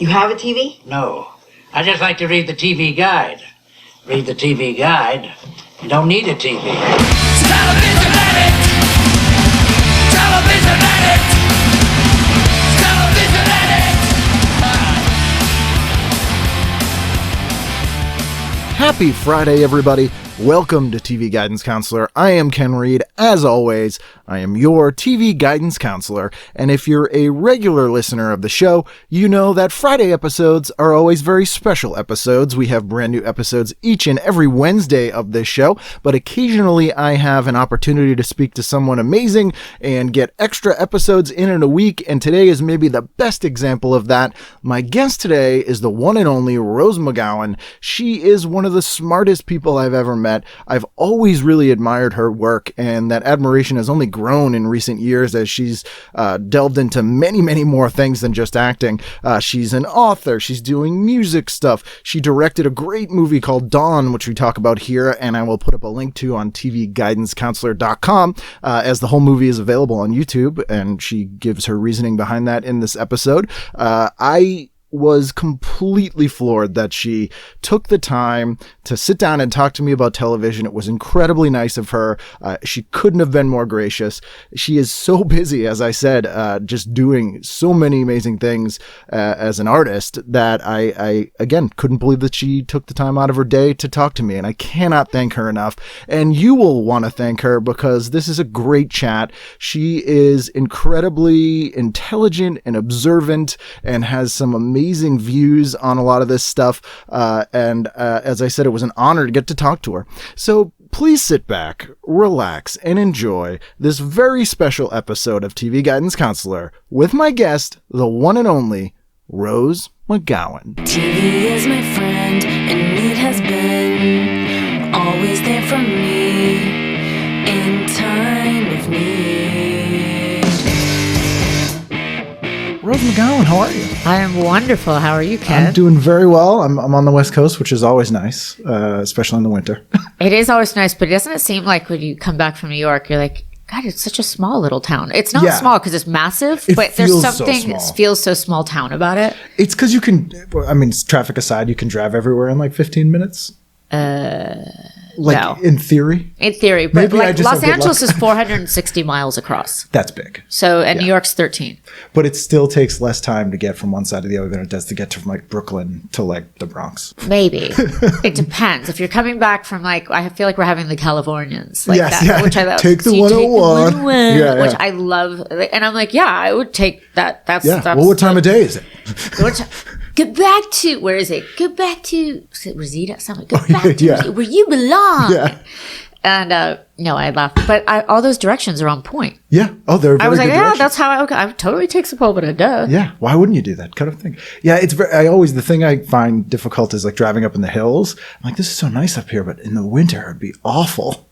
You have a TV? No. I just like to read the TV guide. Read the TV guide. You don't need a TV. Television addict! Television addict! Television addict! Happy Friday, everybody. Welcome to TV Guidance Counselor. I am Ken Reed. As always, I am your TV Guidance Counselor. And if you're a regular listener of the show, you know that Friday episodes are always very special episodes. We have brand new episodes each and every Wednesday of this show, but occasionally I have an opportunity to speak to someone amazing and get extra episodes in a week, and today is maybe the best example of that. My guest today is the one and only Rose McGowan. She is one of the smartest people I've ever met. I've always really admired her work, and that admiration has only grown in recent years as she's delved into many more things than just acting. She's an author. She's doing music stuff. She directed a great movie called Dawn, which we talk about here, and I will put up a link to on tvguidancecounselor.com as the whole movie is available on YouTube, and she gives her reasoning behind that in this episode. I was completely floored that she took the time to sit down and talk to me about television. It was incredibly nice of her. She couldn't have been more gracious. She is so busy, as I said, just doing so many amazing things as an artist that I again, couldn't believe that she took the time out of her day to talk to me, and I cannot thank her enough. And you will want to thank her because this is a great chat. She is incredibly intelligent and observant and has some amazing views on a lot of this stuff. And as I said, it was an honor to get to talk to her. So please sit back, relax, and enjoy this very special episode of TV Guidance Counselor with my guest, the one and only Rose McGowan. TV is my friend, and it has been always there for me in time of need. Rose McGowan, how are you? I am wonderful. How are you, Ken? I'm doing very well. I'm on the West Coast, which is always nice, especially in the winter. It is always nice, but doesn't it seem like when you come back from New York, you're like, God, it's such a small little town. It's not small because it's massive, but there's something that feels so small town about it. It's because you can, traffic aside, you can drive everywhere in like 15 minutes. No. In theory? In theory. But Maybe like Los Angeles is 460 miles across. That's big. So, and New York's 13. But it still takes less time to get from one side to the other than it does to get from like Brooklyn to like the Bronx. Maybe. It depends. If you're coming back from like, I feel like we're having the Californians. Like yes, that, yeah. Which I love. Take the so 101. Which I love. And I'm like, yeah, I would take that. That's well, what time of day is it? Get back to, where is it? Get back to, is it Rosita? Something. Get back to Rosita, where you belong. Yeah. And no, I laughed. But all those directions are on point. Yeah. Oh, they're very I was like, good yeah, directions. that's how I would totally take Sepulveda, duh. Yeah. Why wouldn't you do that kind of thing? Yeah. It's the thing I find difficult is like driving up in the hills. I'm like, this is so nice up here, but in the winter it'd be awful.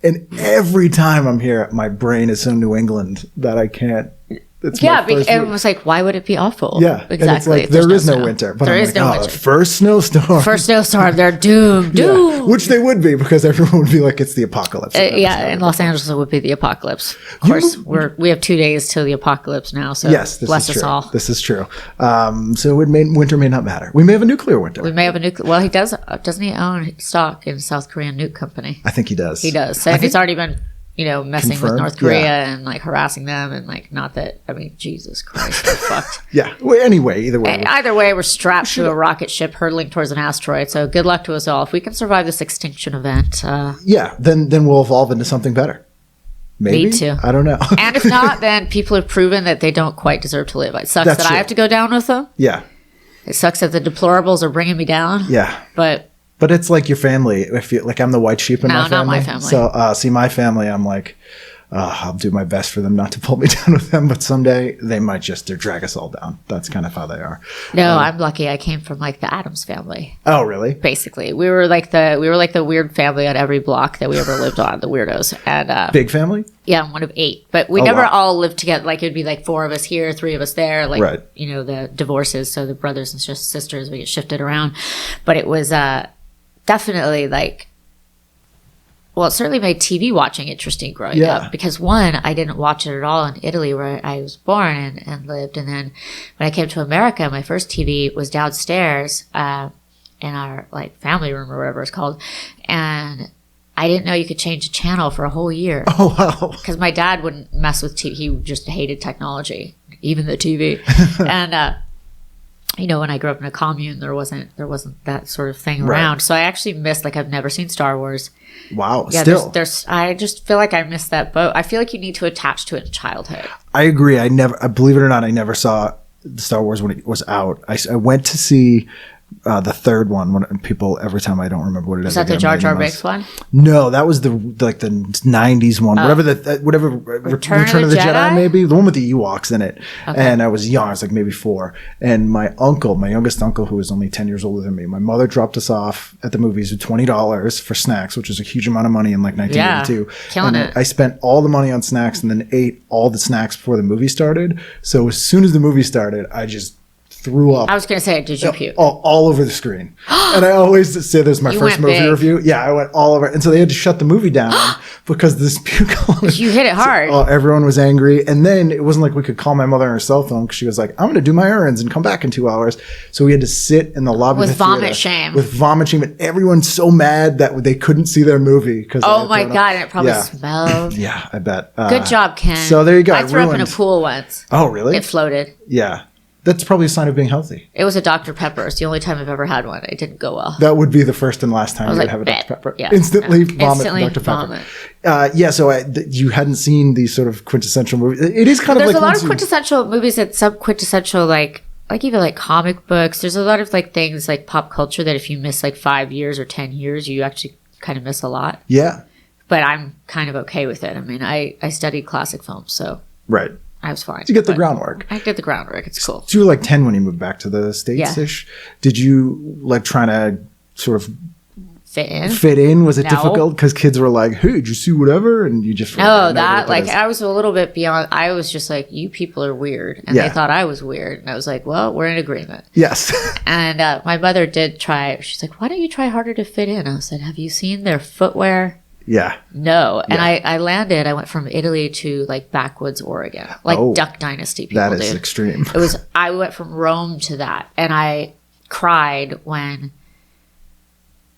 And every time I'm here, my brain is so New England that I can't. It was like, why would it be awful? Yeah, exactly. And it's like, there is no winter. But there is no winter. First snowstorm. They're doomed. Yeah. Which they would be because everyone would be like, it's the apocalypse. In Los Angeles, it would be the apocalypse. Of course, we have 2 days till the apocalypse now. So yes, bless us all. This is true. So winter may not matter. We may have a nuclear winter. We may have a nuclear. Well, he does. Doesn't he own stock in South Korean nuke company? I think he does. He does. So it's already been, messing confirmed with North Korea and like harassing them and like, not that, Jesus Christ, we're fucked. Yeah. Well, anyway, either way. Either way, we're strapped to a rocket ship hurtling towards an asteroid. So good luck to us all. If we can survive this extinction event. Then we'll evolve into something better. Maybe. Me too. I don't know. And if not, then people have proven that they don't quite deserve to live. It sucks that I have to go down with them. Yeah. It sucks that the deplorables are bringing me down. Yeah. But it's like your family. If you like, I'm the white sheep in my family. No, not my family. So, see, my family, I'm like, I'll do my best for them not to pull me down with them, but someday they might just drag us all down. That's kind of how they are. No, I'm lucky. I came from like the Addams family. Oh, really? Basically, we were like the weird family on every block that we ever lived on. The weirdos. And big family. Yeah, I'm one of 8, but we never all lived together. Like it'd be like 4 of us here, 3 of us there. Like the divorces, so the brothers and sisters we get shifted around. But it was definitely like well, it certainly made TV watching interesting growing up because one, I didn't watch it at all in Italy where I was born and lived. And then when I came to America, my first TV was downstairs in our like family room or whatever it's called. And I didn't know you could change the channel for a whole year. Oh, wow. Because my dad wouldn't mess with TV. He just hated technology, even the TV. And, you know, when I grew up in a commune, there wasn't that sort of thing around. So I actually missed, like, I've never seen Star Wars. Wow. Yeah, still. I just feel like I missed that boat. I feel like you need to attach to it in childhood. I agree. I believe it or not, I never saw Star Wars when it was out. I went to see the third one when people every time I don't remember what it is. Is that the Jar Jar Binks one? No, that was the 90s one. Whatever Return of the Jedi maybe, the one with the Ewoks in it. Okay. And I was young, I was like maybe 4. And my youngest uncle, who was only 10 years older than me, my mother dropped us off at the movies with $20 for snacks, which is a huge amount of money in like 1982. Killing it. I spent all the money on snacks and then ate all the snacks before the movie started. So as soon as the movie started, I just threw up. I was going to say, did you puke? All over the screen. And I always say this is my first movie review. Yeah, I went all over. And so they had to shut the movie down because this puke. You hit it hard. So, everyone was angry. And then it wasn't like we could call my mother on her cell phone because she was like, I'm going to do my errands and come back in 2 hours. So we had to sit in the lobby with of the vomit shame. With vomit shame. And everyone's so mad that they couldn't see their movie. Oh my God. And it probably smelled. Yeah, I bet. Good job, Ken. So there you go. I threw up in a pool once. Oh, really? It floated. Yeah. That's probably a sign of being healthy. It was a Dr. Pepper. It's the only time I've ever had one. It didn't go well. That would be the first and last time you would have a Dr. Pepper. Yeah. Instantly vomit Dr. Pepper. So you hadn't seen these sort of quintessential movies. It is kind of like... There's a lot of quintessential movies that some quintessential, like even like comic books. There's a lot of like things like pop culture that if you miss like 5 years or 10 years, you actually kind of miss a lot. Yeah. But I'm kind of okay with it. I mean, I studied classic films, so... Right. I was fine. You get the groundwork. I did the groundwork. It's cool. So you were like 10 when you moved back to the States-ish. Yeah. Did you like trying to sort of fit in? Was it difficult? Because kids were like, hey, did you see whatever? And you just... I was a little bit beyond... I was just like, you people are weird. And they thought I was weird. And I was like, well, we're in agreement. Yes. And my mother did try... She's like, why don't you try harder to fit in? I said, have you seen their footwear? Yeah. No. And I landed, I went from Italy to like backwoods Oregon, like Duck Dynasty people. That is extreme. I went from Rome to that. And I cried when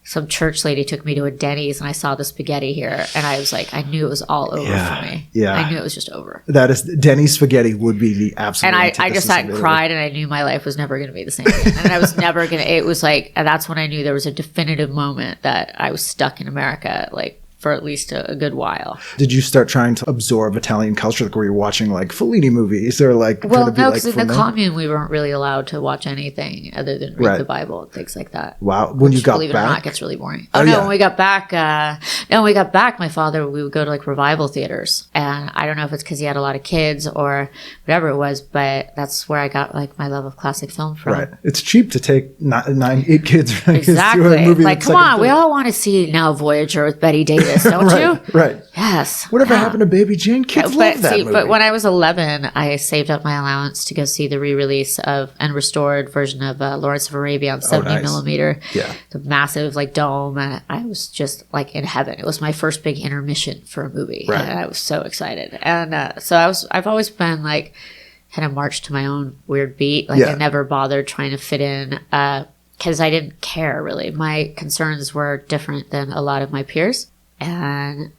some church lady took me to a Denny's and I saw the spaghetti here. And I was like, I knew it was all over for me. Yeah. I knew it was just over. That is, Denny's spaghetti would be the absolute. And I just sat and cried and I knew my life was never going to be the same again. And I was never going to, it was like, and that's when I knew there was a definitive moment that I was stuck in America, like, for at least a good while. Did you start trying to absorb Italian culture? Like, were you watching like Fellini movies or like? Well, no, because in the commune we weren't really allowed to watch anything other than read the Bible and things like that. Wow, when you got believe back, it or not, gets really boring. When we got back, my father, we would go to like revival theaters, and I don't know if it's because he had a lot of kids or whatever it was, but that's where I got like my love of classic film from. Right, it's cheap to take 8 kids. Exactly, to a movie like come on, we all want to see now Voyager with Betty Davis. Don't you? Right. Yes. Whatever happened to Baby Jane? Kids love that movie. But when I was 11, I saved up my allowance to go see the re-release of and restored version of Lawrence of Arabia on 70 millimeter. Yeah. The massive like dome, and I was just like in heaven. It was my first big intermission for a movie, and I was so excited. And I've always been like kind of marched to my own weird beat. Like I never bothered trying to fit in. Because I didn't care really. My concerns were different than a lot of my peers. And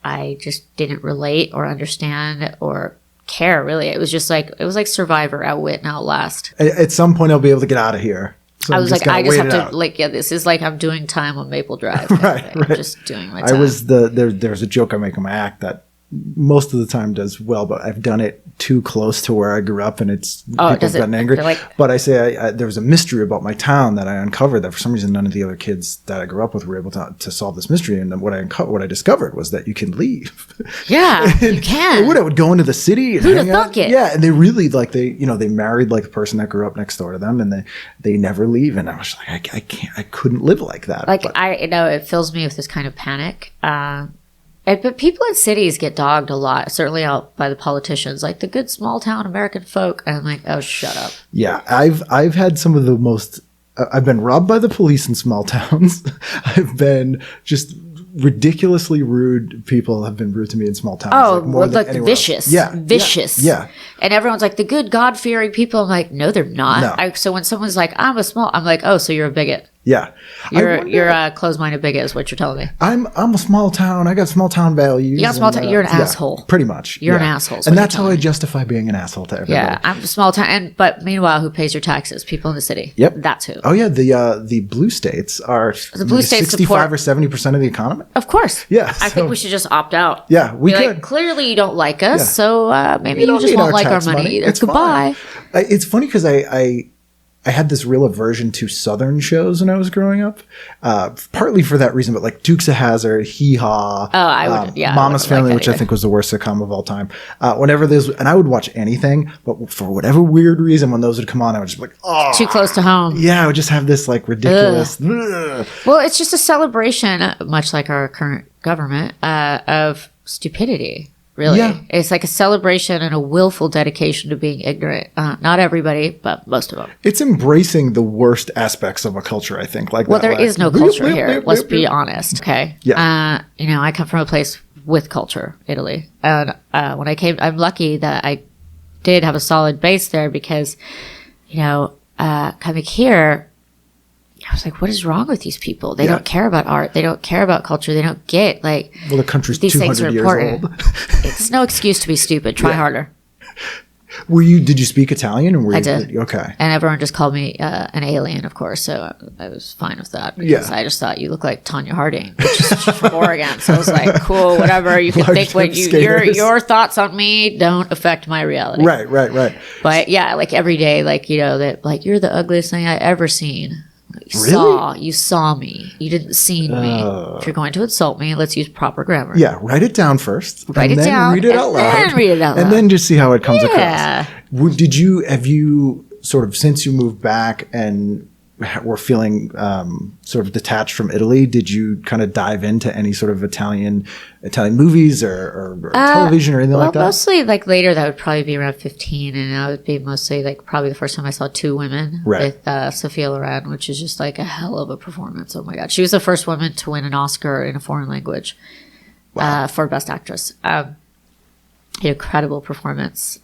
I just didn't relate or understand or care really. It was just like, it was like Survivor, outwit and outlast. At some point I'll be able to get out of here. So I was like, I just have to like, this is like I'm doing time on Maple Drive. Right. I'm just doing my time. There's a joke I make in my act that most of the time does well, but I've done it too close to where I grew up and it's people have gotten angry. But I say there was a mystery about my town that I uncovered that for some reason none of the other kids that I grew up with were able to solve this mystery. And then what I discovered was that you can leave. Yeah, you can. I would go into the city and who'd have thunk it? Yeah, and they really like they married like the person that grew up next door to them, and they never leave. And I was like, I couldn't live like that. Like it fills me with this kind of panic. But people in cities get dogged a lot, certainly out by the politicians, like the good small town American folk. And I'm like, oh, shut up. Yeah, I've had some of the most. I've been robbed by the police in small towns. I've been just ridiculously rude people have been rude to me in small towns. Oh, like more than anywhere vicious. else. Yeah. Vicious. Yeah. And everyone's like, the good God-fearing people. I'm like, no, they're not. No. So when someone's like, I'm like, oh, so you're a bigot. Yeah. You're a closed-minded bigot is what you're telling me. I'm a small town. I got small town values. You got small town. You're an asshole. Pretty much. You're an asshole. And that's how I justify being an asshole to everybody. Yeah, I'm a small town. But meanwhile, who pays your taxes? People in the city. Yep. That's who. Oh yeah, the blue states are The blue states 65 or 70% of the economy. Of course. Yeah. I think we should just opt out. Yeah, we Be could. like, clearly you don't like us, Yeah. so maybe you don't just need won't like our tax money either. It's Goodbye. fine. It's funny because I had this real aversion to Southern shows when I was growing up, partly for that reason, but like Dukes of Hazzard, Hee Haw, I would- yeah, I Mama's wouldn't Family, like which that I think was the worst sitcom of all time. Whenever there's, and I would watch anything, but for whatever weird reason, when those would come on, I would just be like, oh, Too close to home. yeah, I would just have this like ridiculous. Ugh. Well, it's just a celebration, much like our current government, of stupidity. Really, Yeah. it's like a celebration and a willful dedication to being ignorant. Not everybody, but most of them. It's embracing the worst aspects of a culture, I think. Like, Well, that, there like, is no culture here. Let's be honest. Okay. Yeah. I come from a place with culture, Italy, and when I came, I'm lucky that I did have a solid base there because, coming here, I was like, what is wrong with these people? They don't care about art. They don't care about culture. They don't get like Well, the country's these things are 200 years important. old. It's no excuse to be stupid. Try harder. Did you speak Italian? Or were I you, did. Okay. And everyone just called me an alien, of course. So I was fine with that because Yeah. I just thought you look like Tanya Harding, which is from Oregon. So I was like, cool, whatever. You can think what your thoughts on me don't affect my reality. Right. But yeah, like every day, that like you're the ugliest thing I ever seen. Really? You saw me. You didn't see me. If you're going to insult me, let's use proper grammar. Yeah, write it down first. Write and it then down, Read it and out loud. then read it out And loud. then just see how it comes Yeah. across. Have you sort of, since you moved back and were feeling sort of detached from Italy, did you kind of dive into any sort of Italian movies or television or anything like that? Mostly like later, that would probably be around 15. And that would be mostly like probably the first time I saw Two Women Right. with Sophia Loren, which is just like a hell of a performance. Oh my God. She was the first woman to win an Oscar in a foreign language for Best Actress. Incredible performance.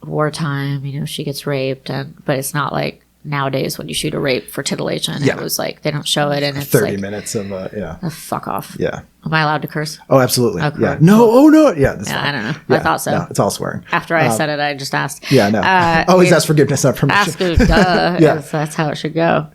Wartime, she gets raped, but it's not like nowadays when you shoot a rape for titillation. Yeah. It was like they don't show it, and it's 30 like minutes of, yeah. oh, fuck off. Yeah. Am I allowed to curse? Oh, absolutely. Okay. Yeah. No. Oh, no. Yeah. That's Yeah, fine. I don't know. Yeah, I thought so. No, it's all swearing. After I said it, I just asked. Yeah, no. Always ask forgiveness, not permission. Ask it, duh. Yeah. That's how it should go.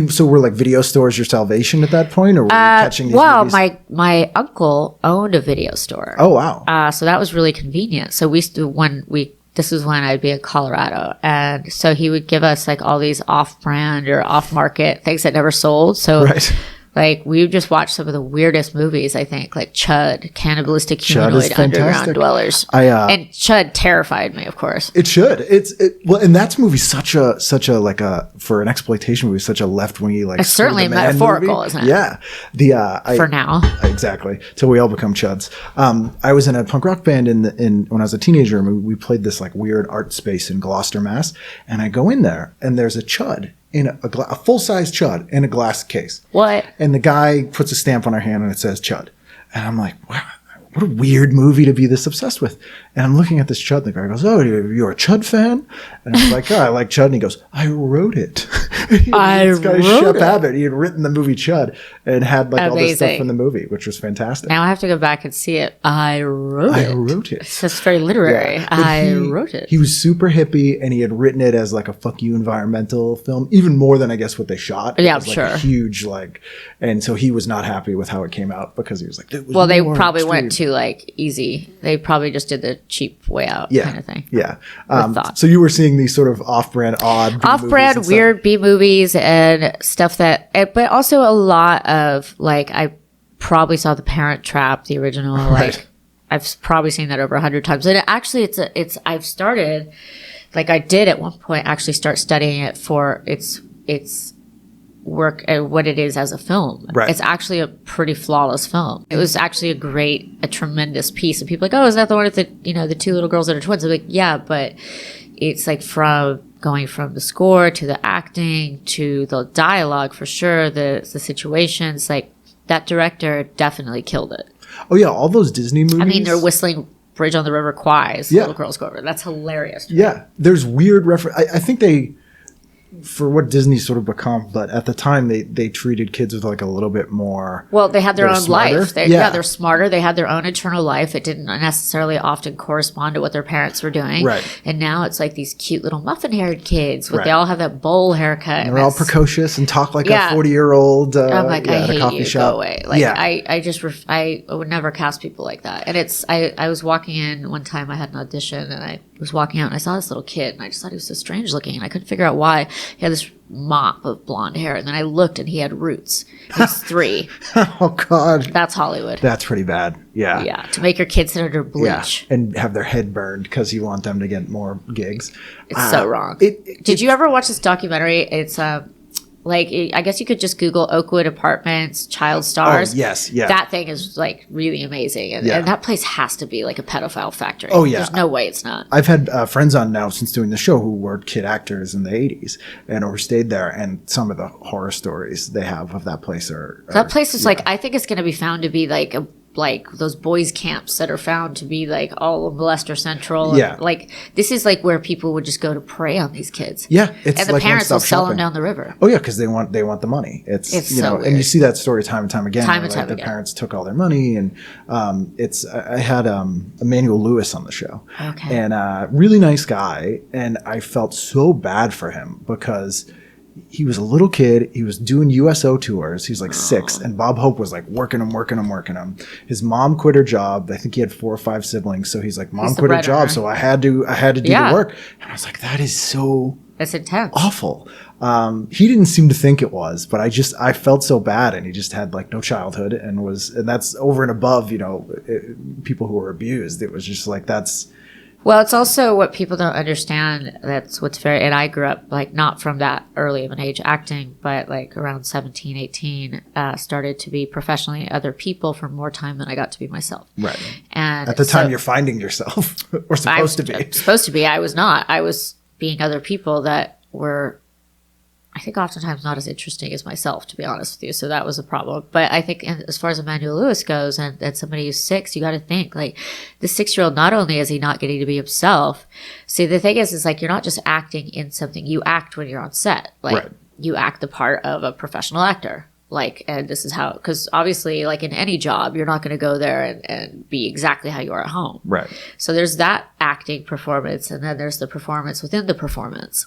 So were like video stores your salvation at that point, or were you catching these movies? My uncle owned a video store. Oh, wow. So that was really convenient. So this is when I'd be in Colorado. And so he would give us like all these off-brand or off-market things that never sold. So Right. like we would just watch some of the weirdest movies, I think, like C.H.U.D, Cannibalistic C.H.U.D is Humanoid Underground fantastic. Dwellers. And C.H.U.D terrified me, of course. It should. Well, and that movie such a like a, for an exploitation movie, such a left wingy like. It's certainly Screw the Man metaphorical, movie. isn't it? Yeah. For now. Exactly. Till we all become chuds. I was in a punk rock band when I was a teenager, and we played this like weird art space in Gloucester, Mass. And I go in there, and there's a C.H.U.D in a full-size C.H.U.D in a glass case. What? And the guy puts a stamp on our hand and it says C.H.U.D. And I'm like, wow, what a weird movie to be this obsessed with. And I'm looking at this C.H.U.D. and the guy goes, oh, you're a C.H.U.D fan? And I'm like, oh, I like C.H.U.D. And he goes, I wrote it. This guy, Shep Abbott, he had written the movie C.H.U.D and had like all this stuff from the movie, which was fantastic. Now I have to go back and see it. I wrote it. It's just very literary. Yeah. I wrote it. He was super hippie, and he had written it as like a fuck you environmental film, even more than I guess what they shot. Yeah, it was, like, sure. a huge and so he was not happy with how it came out because he was like, it was Well, they more probably extreme. went too like easy. They probably just did the cheap way out kind of thing. Yeah. thought. So you were seeing these sort of off-brand, odd B movies Off-brand, and stuff. weird B movies and stuff but also a lot of like I probably saw The Parent Trap, the original. Right. Like I've probably seen that over 100 times. And I've started like I did at one point actually start studying it for its work and what it is as a film. Right. It's actually a pretty flawless film. It was actually a tremendous piece. And people are like, oh, is that the one with the two little girls that are twins? I'm like, yeah, but it's like going from the score to the acting to the dialogue for sure, the situations, like that director definitely killed it. Oh yeah, all those Disney movies. I mean, they're whistling Bridge on the River Kwai as little girls go over. That's hilarious. Yeah, there's weird reference. I think they, for what Disney sort of become, but at the time they treated kids with like a little bit more. Well, they had their own smarter. life. They're smarter. They had their own internal life. It didn't necessarily often correspond to what their parents were doing. Right. And now it's like these cute little muffin-haired kids. They all have that bowl haircut. And they're all precocious and talk like a 40-year-old. I'm like, I hate coffee you. shop. Go away. Like, I would never cast people like that. And I was walking in one time. I had an audition, and I was walking out, and I saw this little kid, and I just thought he was so strange looking, and I couldn't figure out why. He had this mop of blonde hair, and then I looked, and he had roots. He was 3. Oh God, that's Hollywood. That's pretty bad. Yeah, to make your kids sit under bleach, and have their head burned because you want them to get more gigs. It's so wrong. Did you ever watch this documentary? It's like, I guess you could just Google Oakwood Apartments, Child Stars. Oh, yes, yeah. That thing is, like, really amazing. And that place has to be, like, a pedophile factory. Oh, yeah. There's no way it's not. I've had friends on now since doing the show who were kid actors in the 80s and who stayed there. And some of the horror stories they have of that place are that place is, like, I think it's going to be found to be, like those boys camps that are found to be like all of Lobster Central. Yeah. And, like, this is like where people would just go to prey on these kids. Yeah. It's and the like parents will sell them shopping down the river. Oh yeah. Cause they want the money. It's you so know, weird. and you see that story time and time again. The parents took all their money and, I had, Emmanuel Lewis on the show. Okay. And, really nice guy. And I felt so bad for him because he was a little kid. He was doing USO tours. He was like 6, and Bob Hope was like working him. His mom quit her job. I think he had 4 or 5 siblings. So he's like, Mom quit her job, so I had to do the work. And I was like, that is so That's intense. Awful. He didn't seem to think it was, but I felt so bad, and he just had like no childhood, and that's over and above, people who were abused. It was just like that's. Well, it's also what people don't understand. That's what's and I grew up like not from that early of an age acting, but like around 17, 18, started to be professionally other people for more time than I got to be myself. Right. And at the time you're finding yourself or supposed to be. Supposed to be. I was not. I was being other people that were, I think, oftentimes not as interesting as myself, to be honest with you. So that was a problem. But I think as far as Emmanuel Lewis goes, and somebody who's 6, you got to think, like, the 6-year-old, not only is he not getting to be himself, see, the thing is like, you're not just acting in something. You act when you're on set. Like, right. You act the part of a professional actor. Like, and this is how, because obviously, like in any job, you're not going to go there and be exactly how you are at home. Right. So there's that acting performance, and then there's the performance within the performance.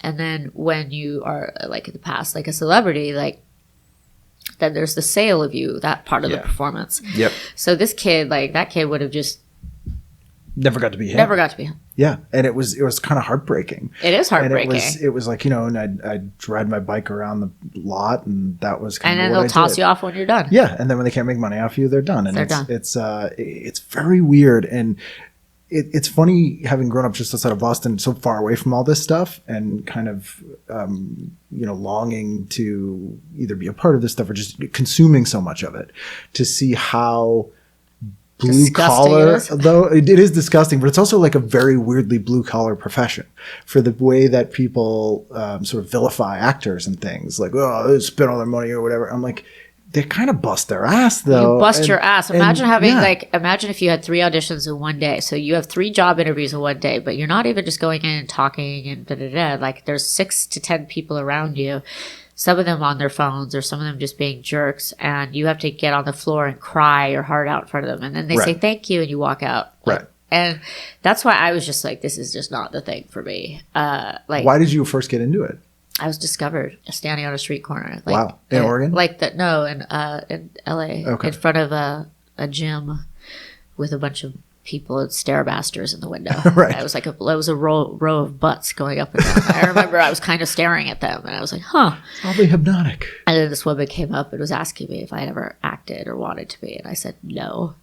And then when you are, like in the past, like a celebrity, like, then there's the sale of you, that part of the performance. Yep. So this kid, like, that kid would have just never got to be him. Never got to be him. Yeah. And it was kind of heartbreaking. It is heartbreaking. And it was like, and I'd ride my bike around the lot, and that was kind of and what then I they'll toss did. you off when you're done. Yeah. And then when they can't make money off you, they're done. And they're done. It's very weird. And it's funny having grown up just outside of Boston, so far away from all this stuff, and kind of, longing to either be a part of this stuff or just consuming so much of it, to see how blue collar, though it is disgusting, but it's also like a very weirdly blue collar profession for the way that people sort of vilify actors and things like, oh, they spend all their money or whatever. I'm like, they kind of bust their ass, though. You bust your ass. Imagine imagine if you had 3 auditions in one day. So you have 3 job interviews in one day, but you're not even just going in and talking and da-da-da. Like, there's 6 to 10 people around you, some of them on their phones or some of them just being jerks, and you have to get on the floor and cry your heart out in front of them. And then they say thank you and you walk out. Right. And that's why I was just like, this is just not the thing for me. Why did you first get into it? I was discovered standing on a street corner. Wow. In Oregon? No, in LA. Okay. In front of a gym with a bunch of people and starebasters in the window. Right. It was a row of butts going up and down. I remember I was kind of staring at them, and I was like, huh. It's probably hypnotic. And then this woman came up and was asking me if I had ever acted or wanted to be. And I said, no.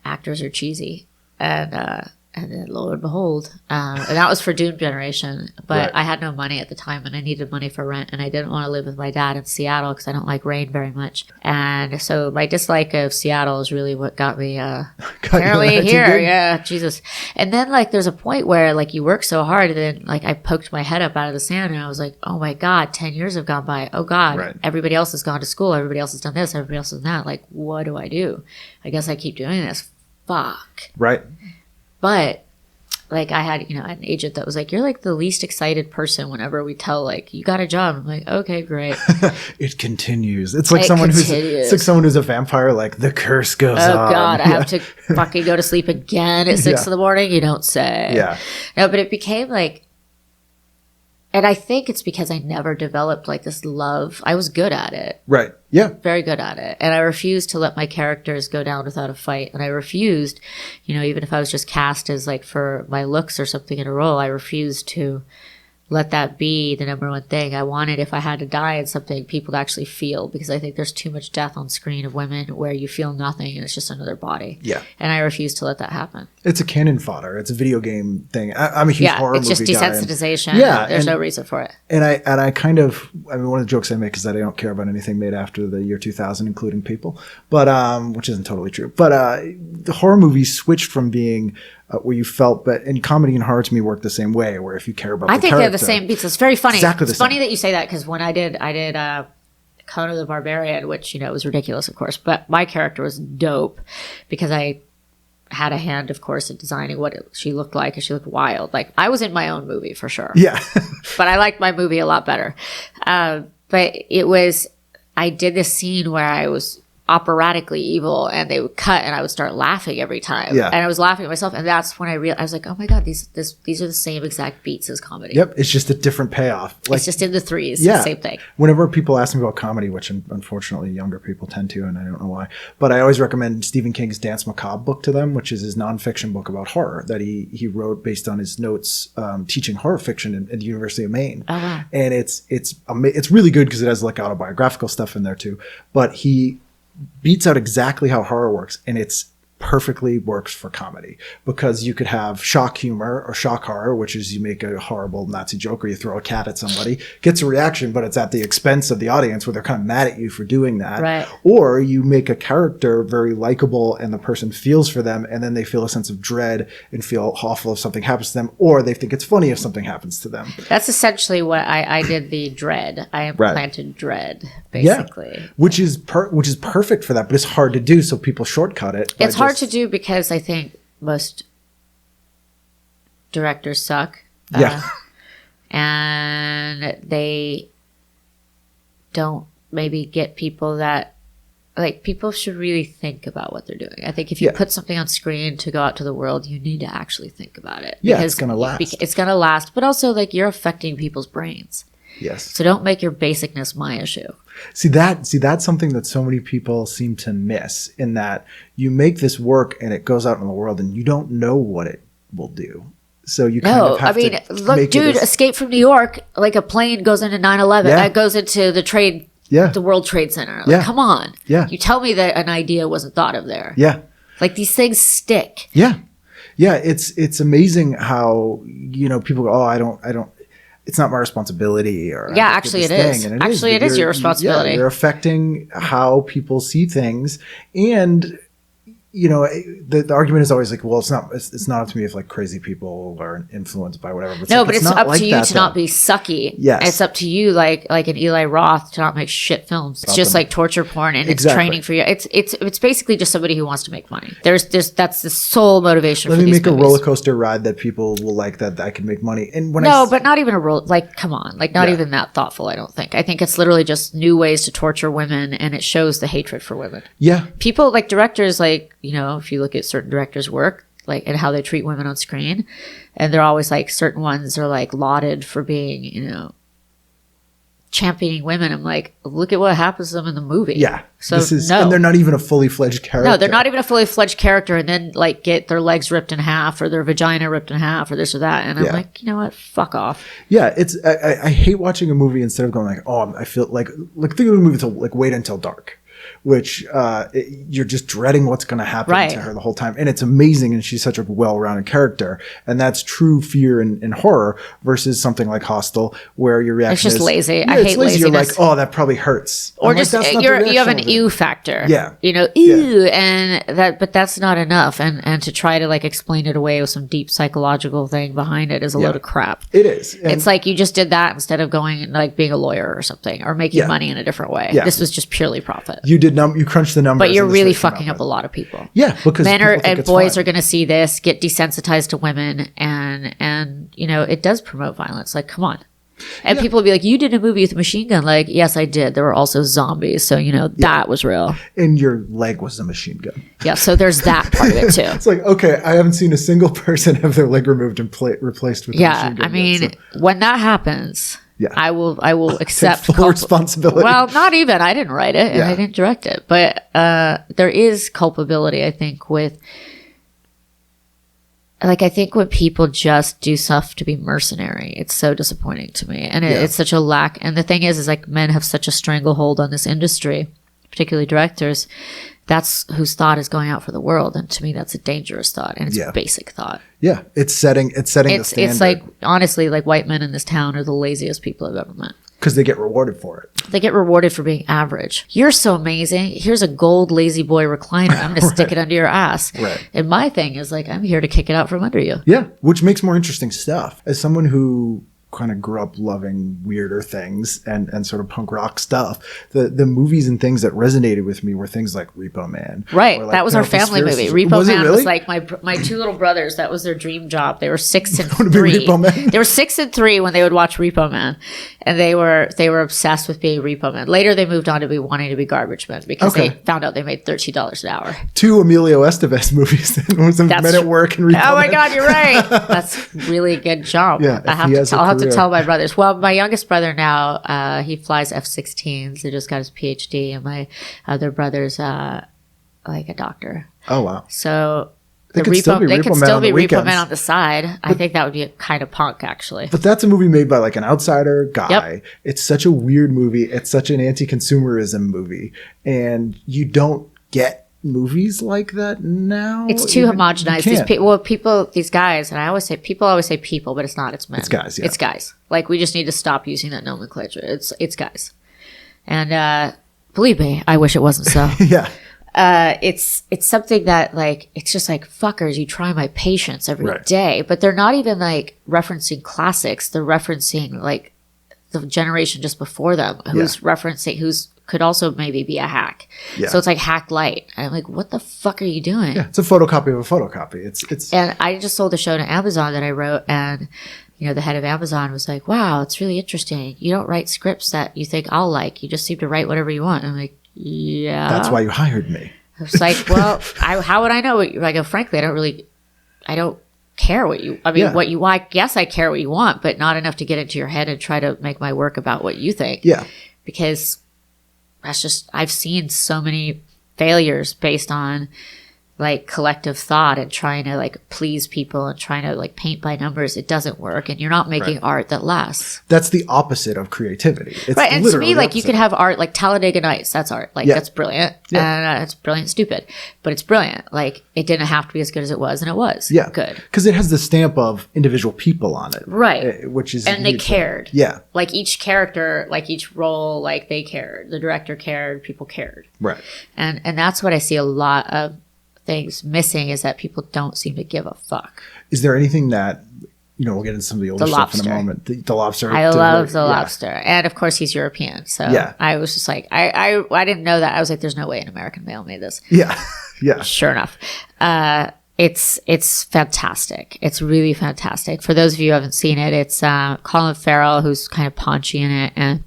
Actors are cheesy. And And then lo and behold, and that was for Dune Generation, but Right. I had no money at the time and I needed money for rent and I didn't want to live with my dad in Seattle because I don't like rain very much. And so my dislike of Seattle is really what got me apparently here. Yeah, Jesus. And then like there's a point where like you work so hard and then like I poked my head up out of the sand and I was like, oh my God, 10 years have gone by. Oh God, Right. everybody else has gone to school. Everybody else has done this. Everybody else has done that. Like, what do I do? I guess I keep doing this. Fuck. Right. But like I had, an agent that was like, you're like the least excited person whenever we tell like you got a job. I'm like, okay, great. It continues. It's like It someone continues. it's like someone who's a vampire, like the curse goes Oh on. God, I have to fucking go to sleep again at 6 Yeah. in the morning. You don't say. Yeah. No, but it became like, and I think it's because I never developed like this love. I was good at it. Right. Yeah. Very good at it. And I refused to let my characters go down without a fight. And I refused, even if I was just cast as like for my looks or something in a role, I refused to let that be the number one thing. I wanted, if I had to die in something, people to actually feel, because I think there's too much death on screen of women where you feel nothing and it's just another body. Yeah. And I refuse to let that happen. It's a cannon fodder. It's a video game thing. I'm a huge horror it's just movie guy. desensitization. Yeah, There's and- no reason for it. And I kind of, one of the jokes I make is that I don't care about anything made after the year 2000, including people, but which isn't totally true. But the horror movies switched from being where you felt, but and comedy and horror to me work the same way. Where if you care about, I the think character, they're the same beats. It's very funny. Exactly the It's funny same. that you say that because when I did Conan the Barbarian, which was ridiculous, of course, but my character was dope because I had a hand, of course, in designing what she looked like, and she looked wild. Like I was in my own movie for sure. Yeah. But I liked my movie a lot better. But I did this scene where I was operatically evil and they would cut and I would start laughing every time. Yeah. And I was laughing at myself. And that's when I realized, I was like, oh my God, these are the same exact beats as comedy. Yep. It's just a different payoff. Like, It's just in the threes. yeah. Same thing. Whenever people ask me about comedy, which unfortunately younger people tend to, and I don't know why, but I always recommend Stephen King's Dance Macabre book to them, which is his nonfiction book about horror that he wrote based on his notes teaching horror fiction at the University of Maine. Oh, wow. And it's really good because it has like autobiographical stuff in there too. But he beats out exactly how horror works, and it's perfectly works for comedy because you could have shock humor or shock horror, which is you make a horrible Nazi joke or you throw a cat at somebody, gets a reaction, but it's at the expense of the audience where they're kind of mad at you for doing that. Right. Or you make a character very likable and the person feels for them and then they feel a sense of dread and feel awful if something happens to them, or they think it's funny if something happens to them. That's essentially what I did. The dread. I implanted dread, basically. Yeah. Which is perfect for that, but it's hard to do, so people shortcut it. It's hard to do because I think most directors suck. Yeah. And they don't maybe get people that, like, people should really think about what they're doing. I think if you Yeah. put something on screen to go out to the world, you need to actually think about it. Yeah, because it's gonna last. It's going to last, but also, like, you're affecting people's brains. Yes. So don't make your basicness my issue. See, that's something that so many people seem to miss, in that you make this work and it goes out in the world and you don't know what it will do. So you kind No, of have I mean, to look, make dude, it as, Escape from New York, like a plane goes into 9/11. Yeah. That goes into the World Trade Center. Like, Yeah. come on. Yeah. You tell me that an idea wasn't thought of there. yeah. Like, these things stick. Yeah. Yeah. It's amazing how, people go, oh, I don't, it's not my responsibility, or Yeah, I did actually this it is. thing. And Actually, it is your responsibility. Yeah, you're affecting how people see things. And, the argument is always like, well, it's not up to me if like crazy people are influenced by whatever. But No, but it's not up like to you that, to though. not be sucky. Yes. It's up to you, like an Eli Roth, to not make shit films. It's just like torture porn, and it's Exactly. training for you. It's basically just somebody who wants to make money. That's the sole motivation. Let for me these make a movies. roller coaster ride that people will like, that I can make money. And when But not even a role. Like, come on, like not Yeah. even that thoughtful. I don't think. I think it's literally just new ways to torture women, and it shows the hatred for women. yeah, People like directors, like if you look at certain directors' work, like and how they treat women on screen, and they're always like certain ones are like lauded for being championing women. I'm like, look at what happens to them in the movie. yeah. So and they're not even a fully fledged character. no, they're not even a fully fledged character, and then like get their legs ripped in half or their vagina ripped in half or this or that, and I'm Yeah. like, you know what? Fuck off. Yeah, I hate watching a movie instead of going like, oh, I feel like think of a movie to like Wait Until Dark. which you're just dreading what's going to happen Right. to her the whole time. And it's amazing. And she's such a well-rounded character. And that's true fear in horror versus something like Hostel, where your reaction It's just is lazy. Yeah, I it's hate lazy. You're laziness. like, oh, that probably hurts. Or I'm like, just that's not the you have an reaction of it. ew factor. Yeah. You know, ew, but that's not enough. And to try to like explain it away with some deep psychological thing behind it is a load of crap. It is. And It's like you just did that instead of going and like being a lawyer or something or making Yeah. money in a different way. Yeah. This was just purely profit. you crunched the numbers. But you're and this is really what you came fucking up up a with. lot of people. Yeah, because Men people think and it's boys fun. are going to see this, get desensitized to women, and you know it does promote violence. Like, come on. And people will be like, "You did a movie with a machine gun." Like, yes, I did. There were also zombies, so you know that was real. And your leg was a machine gun. Yeah, so there's that part of it too. It's like, okay, I haven't seen a single person have their leg removed and replaced with a Yeah, machine gun I mean, yet, so- when that happens, Yeah. I will accept full responsibility. Well, not even. I didn't write it and Yeah. I didn't direct it, but there is culpability. I think with. Like, I think when people just do stuff to be mercenary, it's so disappointing to me. And it's such a lack. And the thing is like men have such a stranglehold on this industry, particularly directors. That's whose thought is going out for the world. And to me, that's a dangerous thought. And it's a basic thought. Yeah, it's setting the standard. It's like, honestly, like white men in this town are the laziest people I've ever met. because they get rewarded for it. They get rewarded for being average. You're so amazing. Here's a gold lazy boy recliner. I'm going to stick it under your ass. Right. And my thing is like, I'm here to kick it out from under you. Yeah, which makes more interesting stuff. As someone who kind of grew up loving weirder things and sort of punk rock stuff, the movies and things that resonated with me were things like Repo Man. Right. or like That was our family movie. Conspiracy. Repo Was it Man really? was like my two little brothers. That was their dream job. They were 6 and to be 3. Repo Man? They were 6 and 3 when they would watch Repo Man. And they were obsessed with being Repo Man. Later they moved on to be wanting to be garbage men because Okay. they found out they made $13 an hour. 2 Emilio Estevez movies. One was Men at Work and Repo Oh my Man. God, you're right. That's really a good job. Yeah, if I'll he has a have to career. tell my brothers. Well, my youngest brother now, he flies F-16s. He just got his PhD, and my other brother's like a doctor. Oh, wow. So They could still be they Repo could Man still on be the Repo weekends. Man on the side. I think that would be a kind of punk, actually. But that's a movie made by like an outsider guy. Yep. It's such a weird movie. It's such an anti-consumerism movie. And you don't get movies like that now. It's too Even- homogenized. you can't. These guys, and people always say people, but it's not. It's men. It's guys, yeah. It's guys. Like, we just need to stop using that nomenclature. It's guys. And believe me, I wish it wasn't so. Yeah. It's something that like it's just like fuckers. You try my patience every Right. day, but they're not even like referencing classics. They're referencing like the generation just before them, who's referencing who's could also maybe be a hack. Yeah. So it's like hack light. I'm like, what the fuck are you doing? Yeah. It's a photocopy of a photocopy. It's And I just sold a show to Amazon that I wrote, and you know the head of Amazon was like, "Wow, it's really interesting. You don't write scripts that you think I'll like. You just seem to write whatever you want." And I'm like, "Yeah." that's why you hired me. I was like, well, how would I know what you, I go, frankly, I don't care what you, I mean, Yeah. what you want. Yes, I care what you want, but not enough to get into your head and try to make my work about what you think. Yeah. Because that's just, I've seen so many failures based on like collective thought and trying to like please people and trying to like paint by numbers. It doesn't work. And you're not making art that lasts. That's the opposite of creativity. It's Right, and to literally me, the like you opposite. could have art like Talladega Nights. That's art. Like Yeah. that's brilliant. Yeah. And it's brilliant, stupid, but it's brilliant. Like it didn't have to be as good as it was, and it was. Yeah. Good. Because it has the stamp of individual people on it. Right. Which is And they huge. cared. Yeah. Like each character, like each role, like they cared. The director cared. People cared. Right. And that's what I see a lot of things missing is that people don't seem to give a fuck. Is there anything that, we'll get into some of the older The stuff in Lobster. a moment. The Lobster. I love the yeah. Lobster, and of course he's European. So Yeah. I was just like, I didn't know that. I was like, there's no way an American male made this. Yeah. Yeah. Sure enough. It's fantastic. It's really fantastic. For those of you who haven't seen it, it's Colin Farrell, who's kind of paunchy in it, and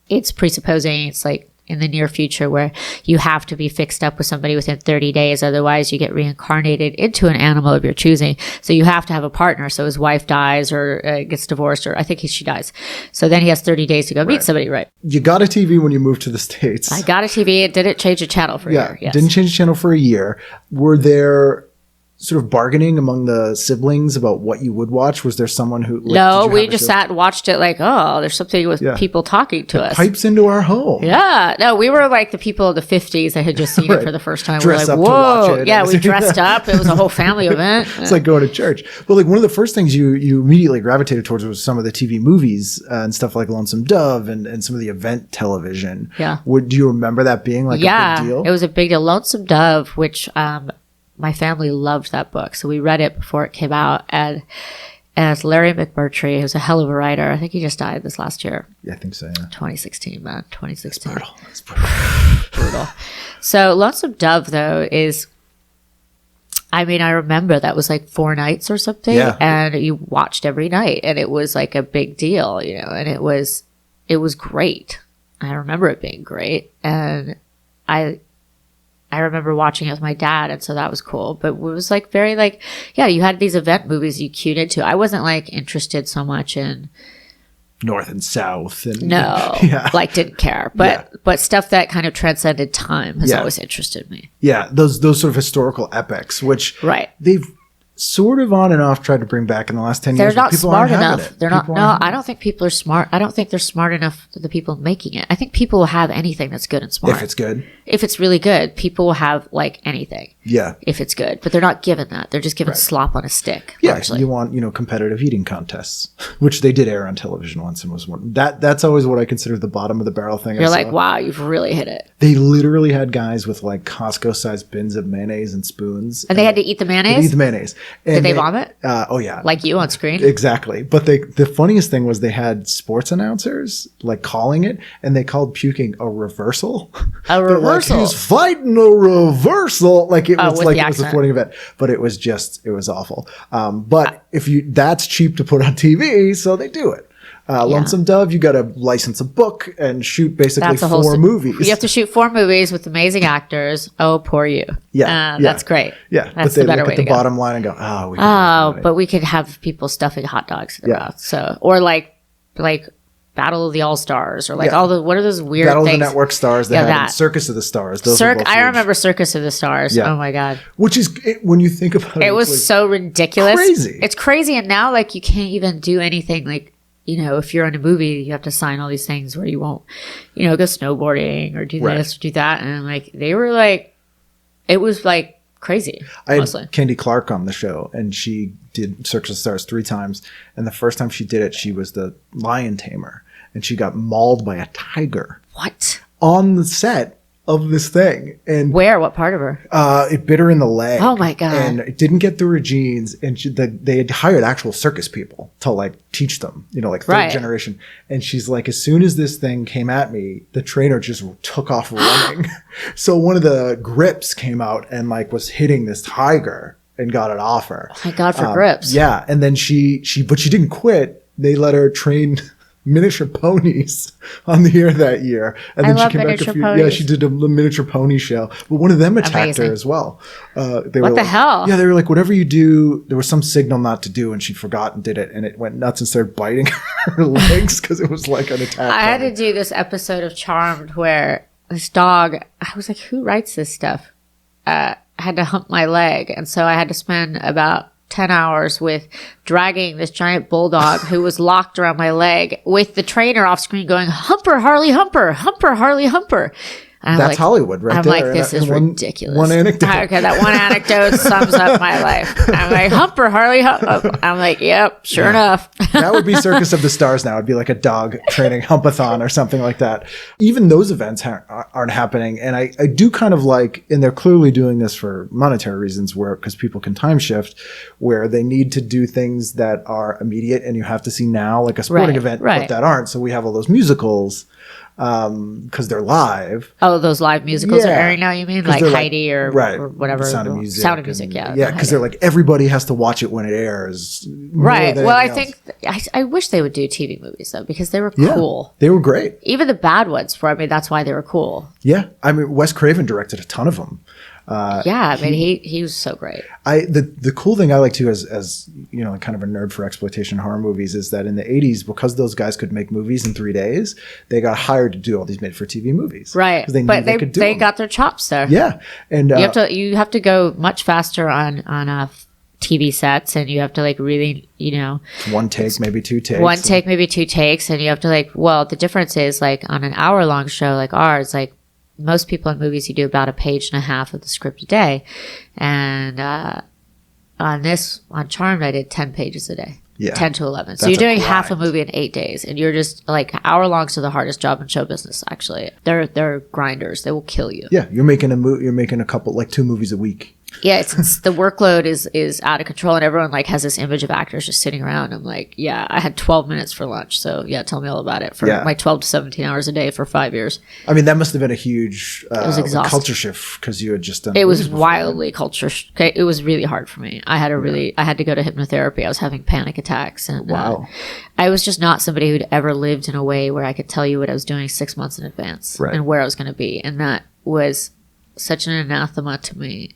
it's presupposing it's like in the near future where you have to be fixed up with somebody within 30 days. Otherwise you get reincarnated into an animal of your choosing. So you have to have a partner. So his wife dies or gets divorced, or I think she dies. So then he has 30 days to go meet somebody. Right. You got a TV when you moved to the States. I got a TV. It didn't change the channel for a year. Yes. Didn't change the channel for a year. Were there sort of bargaining among the siblings about what you would watch? Was there someone who... No, we just sat and watched it like, oh, there's something with people talking to us. Pipes into our home. Yeah. No, we were like the people of the 50s that had just seen it for the first time. Dressed we were like, whoa. Yeah, we dressed up. It was a whole family event. It's like going to church. Well, like one of the first things you immediately gravitated towards was some of the TV movies and stuff like Lonesome Dove and some of the event television. Yeah. Do you remember that being like a big deal? It was a big deal. Lonesome Dove, which my family loved that book. So we read it before it came out. And it's Larry McMurtry, who's a hell of a writer. I think he just died this last year. Yeah, I think so, yeah. 2016, man. 2016. That's brutal. Brutal. So Lonesome Dove, though, is... I mean, I remember that was like 4 nights or something. Yeah. And you watched every night. And it was like a big deal, and it was great. I remember it being great. And I remember watching it with my dad, and so that was cool. But it was like very like, yeah, you had these event movies you cued into. I wasn't like interested so much in North and South, and like didn't care. But stuff that kind of transcended time has always interested me. Yeah, those sort of historical epics, which they've sort of on and off tried to bring back in the last 10 years. They're not smart enough. They're not. No, I don't think people are smart. I don't think they're smart enough, the people making it. I think people will have anything that's good and smart. If it's good. If it's really good, people will have like anything. Yeah. If it's good. But they're not given that. They're just given slop on a stick. Yeah. Largely. You want, competitive eating contests, which they did air on television once and was one. That's always what I consider the bottom of the barrel thing. You're like, wow, you've really hit it. They literally had guys with like Costco-sized bins of mayonnaise and spoons. And they had to eat the mayonnaise? Eat the mayonnaise. And did they vomit? Oh, yeah. Like you on screen? Exactly. But the funniest thing was they had sports announcers like calling it, and they called puking a reversal. A reversal? Like, he's fighting a reversal. Like it was like it was a sporting event. But it was awful. But that's cheap to put on TV, so they do it. Lonesome Dove, you got to license a book and shoot basically 4 movies. You have to shoot 4 movies with amazing actors. Oh, poor you. Yeah. That's great. Yeah. That's the better way to go. Bottom line and go, but we could have people stuffing hot dogs in their mouth. So, or like Battle of the All-Stars or like what are those weird Battle things? of the Network Stars. They had Circus of the Stars. I remember Circus of the Stars. Yeah. Oh my God. Which is, when you think about it. It was like so ridiculous. Crazy. It's crazy. And now like you can't even do anything like, if you're in a movie, you have to sign all these things where you won't, go snowboarding or do this or do that. And like, they were like, it was like crazy. I had Candy Clark on the show, and she did Circus of the Stars 3 times. And the first time she did it, she was the lion tamer, and she got mauled by a tiger. What? On the set of this thing. And where? What part of her? It bit her in the leg. Oh my God. And it didn't get through her genes. And they had hired actual circus people to like teach them, like third generation. And she's like, as soon as this thing came at me, the trainer just took off running. So one of the grips came out and like was hitting this tiger and got it off her. Oh my God, for grips. Yeah. And then but she didn't quit. They let her train miniature ponies on the air that year, and then she came back she did a miniature pony show, but one of them attacked her as well. What the hell? Yeah, they were like, whatever you do, there was some signal not to do, and she forgot and did it, and it went nuts and started biting her legs because it was like an attack. I had to do this episode of Charmed where this dog, I was like, who writes this stuff? Had to hump my leg, and so I had to spend about 10 hours with dragging this giant bulldog who was locked around my leg with the trainer off screen going, humper, Harley, humper, humper, Harley, humper. That's Hollywood right there. I'm like, this is ridiculous. One anecdote. Okay, that one anecdote sums up my life. I'm like, humper, Harley, humper. I'm like, yep, sure enough. That would be Circus of the Stars now. It'd be like a dog training humpathon or something like that. Even those events aren't happening. And I do kind of like, and they're clearly doing this for monetary reasons because people can time shift, where they need to do things that are immediate and you have to see now, like a sporting event, but that aren't. So we have all those musicals. Because they're live. Oh, those live musicals are airing now, you mean? Like Heidi or whatever. Sound of Music. Sound of Music, yeah. Yeah, because they're like, everybody has to watch it when it airs. Right. Well, I think, I wish they would do TV movies, though, because they were cool. They were great. Even the bad ones, that's why they were cool. Yeah. I mean, Wes Craven directed a ton of them. Yeah, I mean, he was so great. The cool thing I like too, as you know, kind of a nerd for exploitation horror movies, is that in the 80s, because those guys could make movies in 3 days, they got hired to do all these made-for-TV movies. Right, But they got their chops there. Yeah, and you have to go much faster on TV sets, and you have to like really, you know, one take, maybe two takes. One take, maybe two takes, and you have to like. Well, the difference is like on an hour-long show like ours, like. Most people in movies, you do about a page and a half of the script a day. And on Charmed, I did 10 pages a day. Yeah. 10 to 11. So you're doing half a movie in 8 days. And you're just like hour longs are the hardest job in show business, actually. They're grinders. They will kill you. Yeah. You're making a couple, like 2 movies a week. Yeah, it's the workload is out of control, and everyone like has this image of actors just sitting around. I'm like, yeah, I had 12 minutes for lunch, so yeah, tell me all about it. For my 12 to 17 hours a day for 5 years. I mean, that must have been a huge it was culture shift because you had just done. It was wildly culture. Okay, it was really hard for me. I had to go to hypnotherapy. I was having panic attacks, and wow. I was just not somebody who'd ever lived in a way where I could tell you what I was doing 6 months in advance and where I was going to be, and that was such an anathema to me.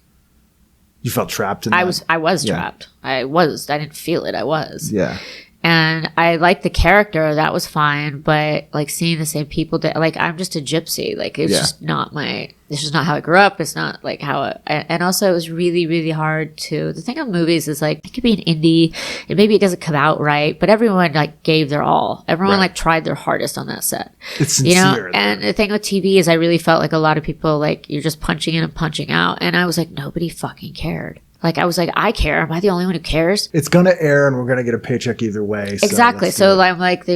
You felt trapped in that? I was trapped. I didn't feel it. I was. Yeah. And I liked the character. That was fine. But like seeing the same people, like I'm just a gypsy. Like it's just not this is not how I grew up. It's not like and also it was really, really hard to, the thing on movies is like, it could be an indie and maybe it doesn't come out right, but everyone like gave their all. Everyone like tried their hardest on that set. It's sincere. And the thing with TV is I really felt like a lot of people, like you're just punching in and punching out. And I was like, nobody fucking cared. Like, I was like, I care. Am I the only one who cares? It's going to air and we're going to get a paycheck either way. Exactly. So I'm like,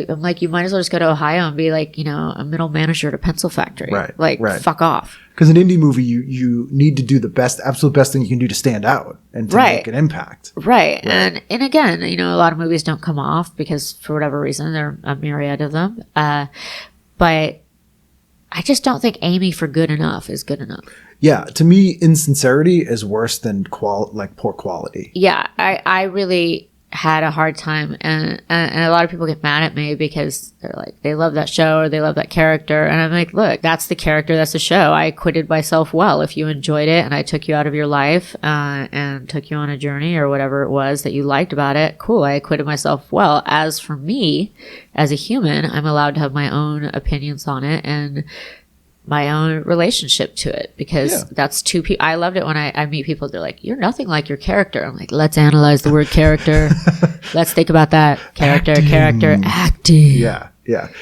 you might as well just go to Ohio and be like, you know, a middle manager at a pencil factory. Right. Fuck off. Because an indie movie, you need to do the absolute best thing you can do to stand out and to make an impact. Right. And again, you know, a lot of movies don't come off because for whatever reason, there are a myriad of them. But I just don't think aiming for good enough is good enough. Yeah, to me, insincerity is worse than poor quality. Yeah, I really had a hard time, and a lot of people get mad at me because they're like, they love that show or they love that character, and I'm like, look, that's the character, that's the show. I acquitted myself well. If you enjoyed it and I took you out of your life and took you on a journey or whatever it was that you liked about it, cool, I acquitted myself well. As for me, as a human, I'm allowed to have my own opinions on it and my own relationship to it, because that's two people. I loved it when I meet people, they're like, you're nothing like your character. I'm like, let's analyze the word character. Let's think about that. Character. Acting. Yeah.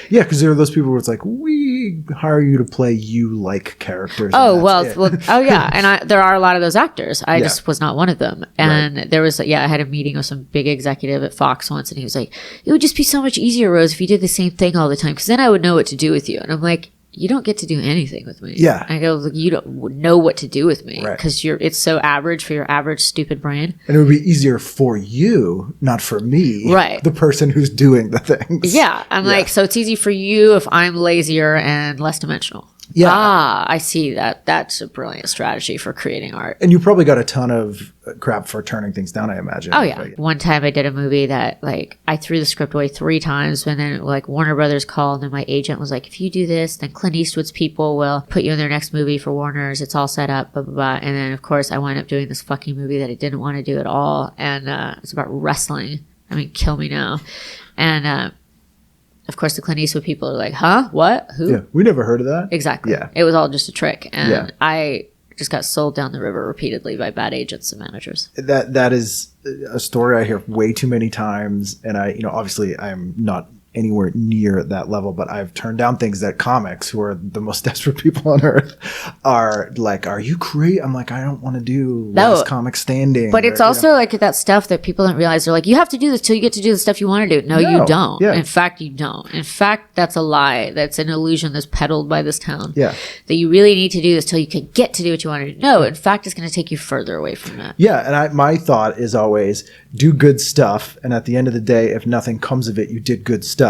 Because there are those people where it's like, we hire you to play you like characters. And there are a lot of those actors. I just was not one of them. And there was, I had a meeting with some big executive at Fox once, and he was like, it would just be so much easier, Rose, if you did the same thing all the time, because then I would know what to do with you. And I'm like, you don't get to do anything with me. Yeah. I go, you don't know what to do with me because it's so average for your average stupid brain. And it would be easier for you, not for me. Right. The person who's doing the things. Yeah. I'm like, so it's easy for you if I'm lazier and less dimensional. Yeah. I see that. That's a brilliant strategy for creating art. And you probably got a ton of crap for turning things down, I imagine. Oh, yeah. One time I did a movie that, like, I threw the script away 3 times, and then, like, Warner Brothers called, and my agent was like, if you do this, then Clint Eastwood's people will put you in their next movie for Warner's. It's all set up, blah, blah, blah. And then, of course, I wound up doing this fucking movie that I didn't want to do at all. And it's about wrestling. I mean, kill me now. And, of course, the Clint Eastwood people are like, huh? What? Who? Yeah, we never heard of that. Exactly. Yeah. It was all just a trick. And I just got sold down the river repeatedly by bad agents and managers. That is a story I hear way too many times. And obviously I'm not anywhere near that level, but I've turned down things that comics, who are the most desperate people on earth, are like, are you crazy? I'm like, I don't want to do last comic standing. But it's also like that stuff that people don't realize. They're like, you have to do this till you get to do the stuff you want to do. No, you don't. Yeah. In fact, you don't. In fact, that's a lie. That's an illusion that's peddled by this town. Yeah. That you really need to do this till you can get to do what you want to do. No, in fact, it's going to take you further away from that. Yeah. And my thought is always do good stuff. And at the end of the day, if nothing comes of it, you did good stuff.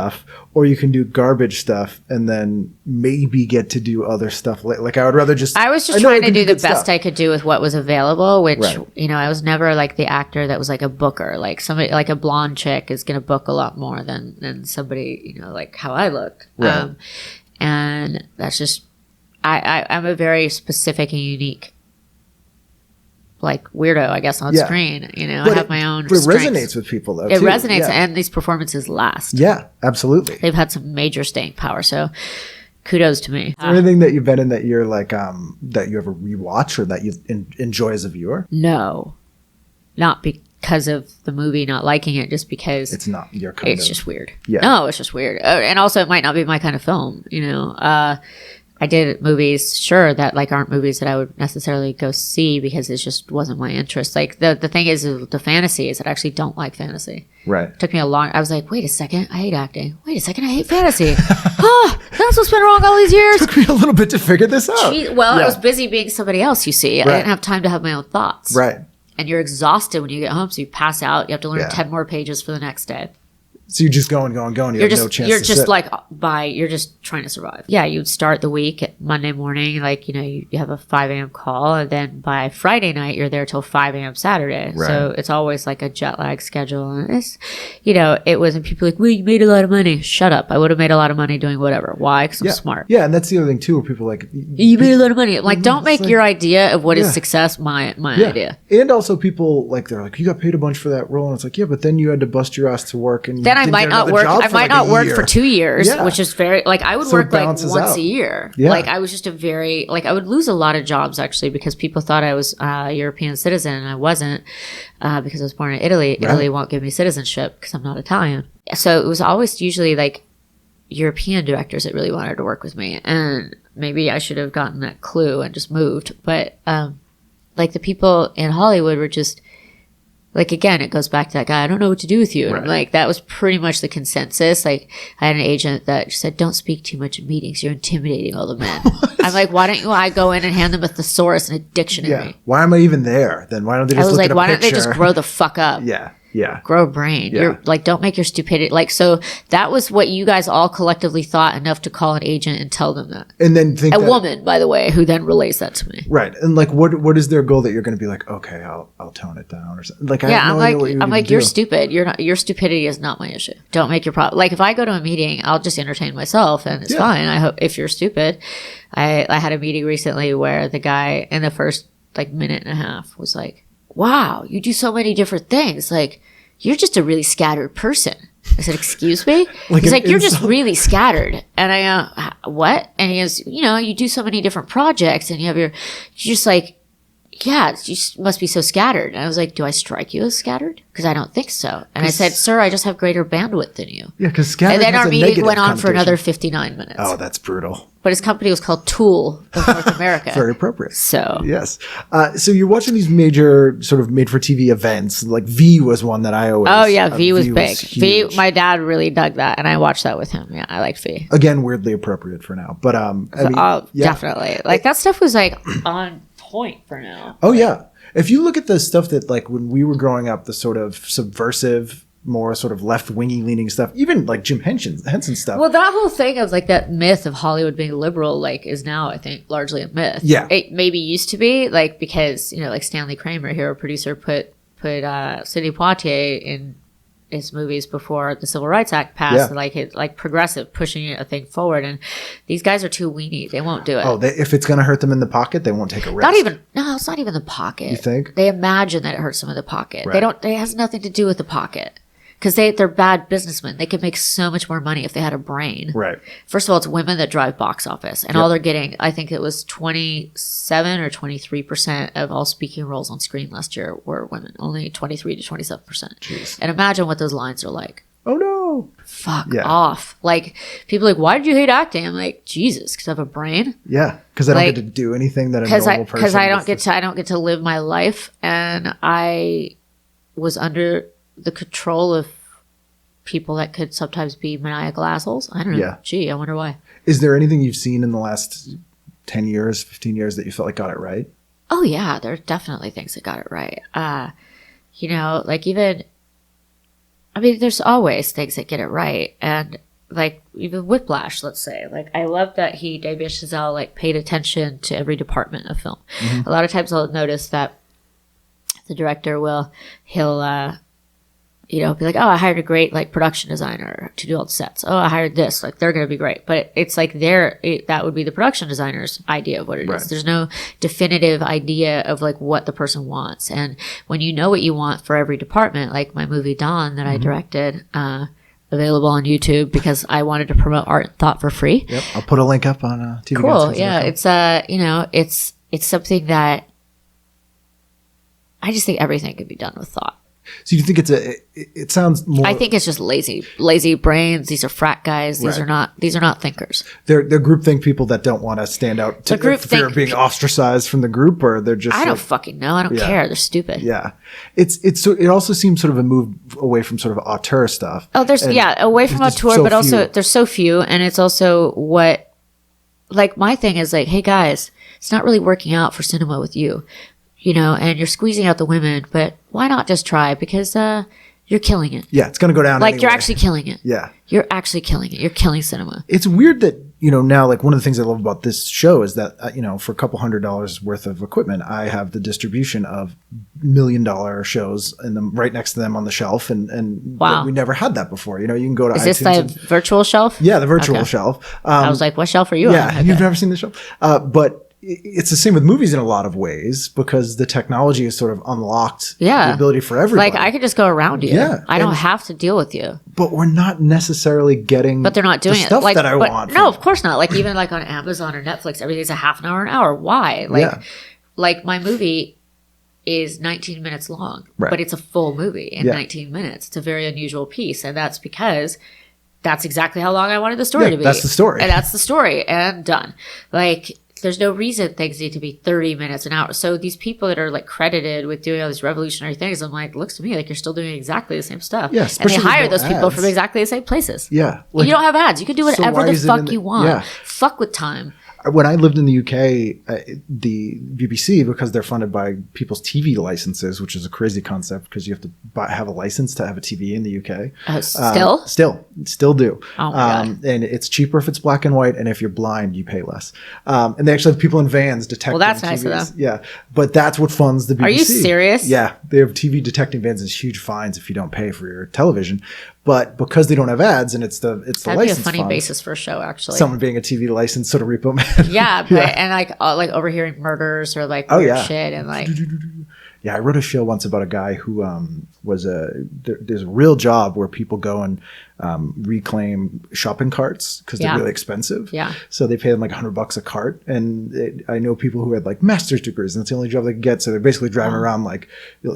Or you can do garbage stuff and then maybe get to do other stuff. Like I would rather I was just trying to do the best I could do with what was available, which, I was never like the actor that was like a booker. Like somebody, like a blonde chick is going to book a lot more than somebody, like how I looked. Right. And that's just, I'm a very specific and unique like weirdo, I guess, on screen. You know, I have my own. But it strengths. resonates with people, though. It too. resonates, and these performances last. Yeah, absolutely. They've had some major staying power. So, kudos to me. Is there anything that you've been in that you're like that you ever rewatch or that you enjoy as a viewer? No, not because of the movie, not liking it, just because it's not your kind it's just weird. Yeah. No, it's just weird, and also it might not be my kind of film. You know. I did movies, sure, that like aren't movies that I would necessarily go see because it just wasn't my interest. Like the thing is, the fantasy is that I actually don't like fantasy. Right. It took me I was like, wait a second, I hate acting. Wait a second, I hate fantasy. That's what's been wrong all these years. It took me a little bit to figure this out. I was busy being somebody else, you see. Right. I didn't have time to have my own thoughts. Right. And you're exhausted when you get home, so you pass out. You have to learn Yeah. 10 more pages for the next day. So you're just going. You have no chance You're to just sit. like you're just trying to survive. Yeah, you'd start the week at Monday morning, like, you know, you have a 5 a.m. call, and then by Friday night, you're there till 5 a.m. Saturday. Right. So it's always like a jet lag schedule. And it's, you know, it wasn't people like, well, you made a lot of money. Shut up. I would have made a lot of money doing whatever. Why? Because I'm smart. Yeah, and that's the other thing too, where people are like, you made a lot of money. Like, don't make like, your idea of what is success my idea. And also people like, they're like, you got paid a bunch for that role, and it's like, yeah, but then you had to bust your ass to work, and then you I didn't might get not another work. job I might not work for 2 years, which is very like I would So it work like balances once out. a year. Yeah. Like I was just I would lose a lot of jobs actually because people thought I was a European citizen and I wasn't because I was born in Italy. Right. Italy won't give me citizenship because I'm not Italian. So it was always usually like European directors that really wanted to work with me, and maybe I should have gotten that clue and just moved. But like the people in Hollywood were just. Like, again, it goes back to that guy, I don't know what to do with you. And I'm like, that was pretty much the consensus. Like, I had an agent that said, don't speak too much in meetings. You're intimidating all the men. I'm like, why don't I go in and hand them a thesaurus and a dictionary? Yeah. Why am I even there? Then why don't they just look at a why picture? don't they just grow the fuck up? Yeah. Yeah. Grow a brain. Yeah. You're like, don't make your stupidity. Like, so that was what you guys all collectively thought enough to call an agent and tell them that. And then think a woman, by the way, who then relays that to me. Right. And like, what is their goal that you're going to be like, okay, I'll tone it down or something. Like, I have no idea what you I'm would like, do. you're stupid. Your stupidity is not my issue. Don't make your problem. Like if I go to a meeting, I'll just entertain myself and it's fine. I hope if you're stupid, I had a meeting recently where the guy in the first like minute and a half was like, wow, you do so many different things. Like, you're just a really scattered person. I said, excuse me? He's like, you're just really scattered. And I go, what? And he goes, you know, you do so many different projects and you're just like, yeah, you must be so scattered. And I was like, do I strike you as scattered? Because I don't think so. And I said, sir, I just have greater bandwidth than you. Yeah, because scattered And then has our a meeting negative went on for connotation. another 59 minutes. Oh, that's brutal. But his company was called Tool of North America. Very appropriate. So yes. So you're watching these major sort of made-for-TV events. Like V was one that I always. Oh yeah, V was big. huge. V, my dad really dug that, and I watched that with him. Yeah, I like V. Again, weirdly appropriate for now, but I mean, yeah. Definitely. Like that stuff was like on point for now. Oh yeah. If you look at the stuff that like when we were growing up, the sort of subversive, more sort of left-wingy leaning stuff, even like Jim Henson stuff. Well, that whole thing of like that myth of Hollywood being liberal, like, is now I think largely a myth. Yeah. It maybe used to be like because you know like Stanley Kramer, hero producer, put Sidney Poitier in his movies before the Civil Rights Act passed, like progressive, pushing a thing forward. And these guys are too weenie; they won't do it. Oh, if it's going to hurt them in the pocket, they won't take a risk. It's not even the pocket. You think? They imagine that it hurts them in the pocket. Right. They don't. It has nothing to do with the pocket. Because they're bad businessmen. They could make so much more money if they had a brain. Right. First of all, it's women that drive box office. And all they're getting, I think it was 27 or 23% of all speaking roles on screen last year were women. Only 23 to 27%. Jeez. And imagine what those lines are like. Oh no. Fuck off. Like, people are like, why did you hate acting? I'm like, Jesus, because I have a brain? Yeah. Because I don't get to do anything that a normal person Because I don't get to live my life. And I was under the control of people that could sometimes be maniacal assholes. I don't know. Yeah. Gee, I wonder why. Is there anything you've seen in the last 10 years, 15 years that you felt like got it right? Oh yeah, there are definitely things that got it right. You know, like even, I mean, there's always things that get it right. And like even Whiplash, let's say, like I love that Damien Chazelle like paid attention to every department of film. Mm-hmm. A lot of times I'll notice that the director he'll be like, oh, I hired a great like production designer to do all the sets. Oh, I hired this, like they're going to be great. But it's like that would be the production designer's idea of what it is. There's no definitive idea of like what the person wants. And when you know what you want for every department, like my movie Dawn that I directed, available on YouTube because I wanted to promote art and thought for free. Yep, I'll put a link up on TV. Cool, yeah. It's it's something that I just think everything could be done with thought. So you think it sounds more... I think it's just lazy brains. These are frat guys. These are not thinkers. They're groupthink people that don't want to stand out to fear of being ostracized from the group, or they're just... I don't fucking know. I don't care. They're stupid. Yeah. It also seems sort of a move away from sort of auteur stuff. Oh, away from auteur, but also there's so few, and it's also what... Like, my thing is like, hey guys, it's not really working out for cinema with you. And you're squeezing out the women, but why not just try? Because you're killing it. Yeah, it's going to go down anyway. You're actually killing it. Yeah. You're actually killing it. You're killing cinema. It's weird that, now, like, one of the things I love about this show is that, for a couple $100 worth of equipment, I have the distribution of $1 million shows and them right next to them on the shelf. And wow. We never had that before. You can go to iTunes. Is this the virtual shelf? Yeah, the virtual shelf. I was like, what shelf are you on? Yeah, you've never seen the shelf. But it's the same with movies in a lot of ways because the technology has sort of unlocked the ability for everybody. Like I could just go around you. Yeah, I don't have to deal with you. But we're not necessarily getting. But they're not doing stuff it. that I want. No, of course not. Like even like on Amazon or Netflix, everything's a half an hour. Why? Like my movie is 19 minutes long, but it's a full movie in 19 minutes. It's a very unusual piece, and that's because that's exactly how long I wanted the story to be. That's the story. And that's the story, and done. Like. There's no reason things need to be 30 minutes an hour. So these people that are like credited with doing all these revolutionary things, I'm like, looks to me like you're still doing exactly the same stuff. Yeah, and they hire those people from exactly the same places. Yeah. You don't have ads. You can do whatever the fuck you want. Yeah. Fuck with time. When I lived in the UK, the BBC, because they're funded by people's TV licenses, which is a crazy concept because you have to have a license to have a TV in the UK. Still do. Oh my God. And it's cheaper if it's black and white, and if you're blind, you pay less. And they actually have people in vans detecting. Well, that's nice of them. Yeah, but that's what funds the BBC. Are you serious? Yeah, they have TV detecting vans. There's huge fines if you don't pay for your television. But because they don't have ads and it's the license That'd be a funny funds, basis for a show, actually. Someone being a TV license sort of repo man. Yeah, but and like overhearing murders or like weird shit and like. Yeah, I wrote a show once about a guy who there's a real job where people go and reclaim shopping carts because they're really expensive. Yeah. So they pay them like $100 a cart. And I know people who had like master's degrees and it's the only job they can get. So they're basically driving around like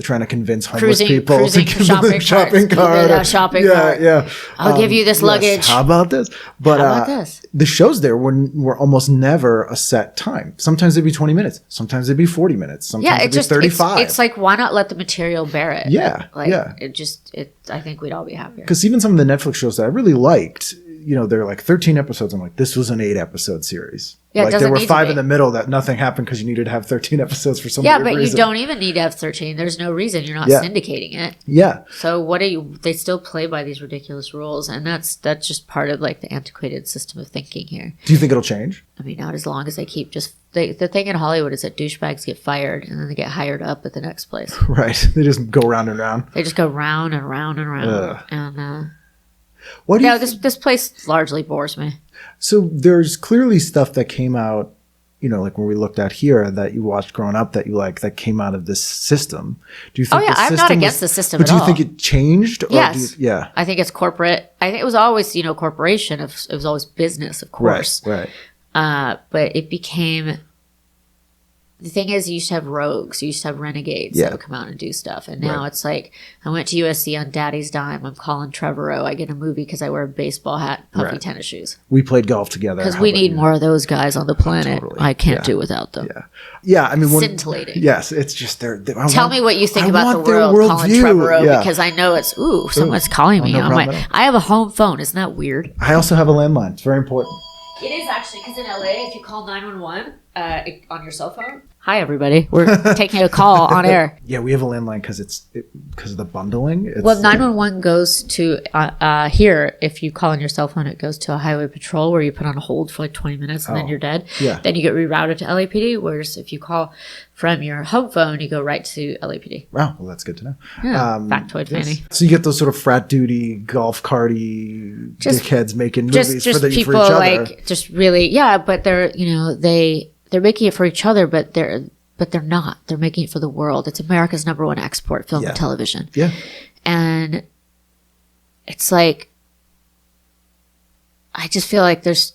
trying to convince homeless people to give them a shopping cart. Shopping cart. Yeah. I'll give you this luggage. Yes. How about this? But the shows there were almost never a set time. Sometimes they'd be 20 minutes. Sometimes they'd be 40 minutes. Sometimes it'd be 35. It's like, why not let the material bear it? Yeah. I think we'd all be happier. Because even some of the Netflix shows that I really liked, they're like 13 episodes. I'm like, this was an 8-episode series. Yeah, like there were 5 in the middle that nothing happened because you needed to have 13 episodes for some weird reason. You don't even need to have 13. There's no reason. You're not syndicating it. Yeah. So they still play by these ridiculous rules, and that's just part of like the antiquated system of thinking here. Do you think it'll change? I mean, not as long as they keep the thing in Hollywood is that douchebags get fired and then they get hired up at the next place. Right. They just go round and round. They just go round and round and round. Ugh. And what do you this place largely bores me. So there's clearly stuff that came out, like when we looked at here that you watched growing up that you like that came out of this system. Do you think I'm not against the system at all. But do you think it changed? Or yes. Yeah. I think it's corporate. I think it was always, corporation. It was always business, of course. Right. But it became... The thing is, you used to have rogues. You used to have renegades that would come out and do stuff. And now it's like, I went to USC on daddy's dime. I'm Colin Trevorrow. I get a movie because I wear a baseball hat, puffy tennis shoes. We played golf together. Because we need more of those guys on the planet. Totally. I can't do without them. Yeah. I mean, scintillating. Yes, it's just Tell me what you think about the world, Colin Trevorrow, because I know it's someone's calling me. I have a home phone. Isn't that weird? I also have a landline. It's very important. It is actually, because in LA, if you call 911 on your cell phone, Hi, everybody. We're taking a call on air. Yeah, we have a landline because because of the bundling. Well, 911 goes to here. If you call on your cell phone, it goes to a highway patrol where you put on hold for like 20 minutes and then you're dead. Yeah. Then you get rerouted to LAPD. Whereas if you call from your home phone, you go right to LAPD. Wow, well, that's good to know. Yeah, factoid Fanny. So you get those sort of frat duty, golf carty dickheads making movies just for people each other. like just really but they're they're making it for each other, but they're not. They're making it for the world. It's America's #1 export, film and television. Yeah. And it's like, I just feel like there's,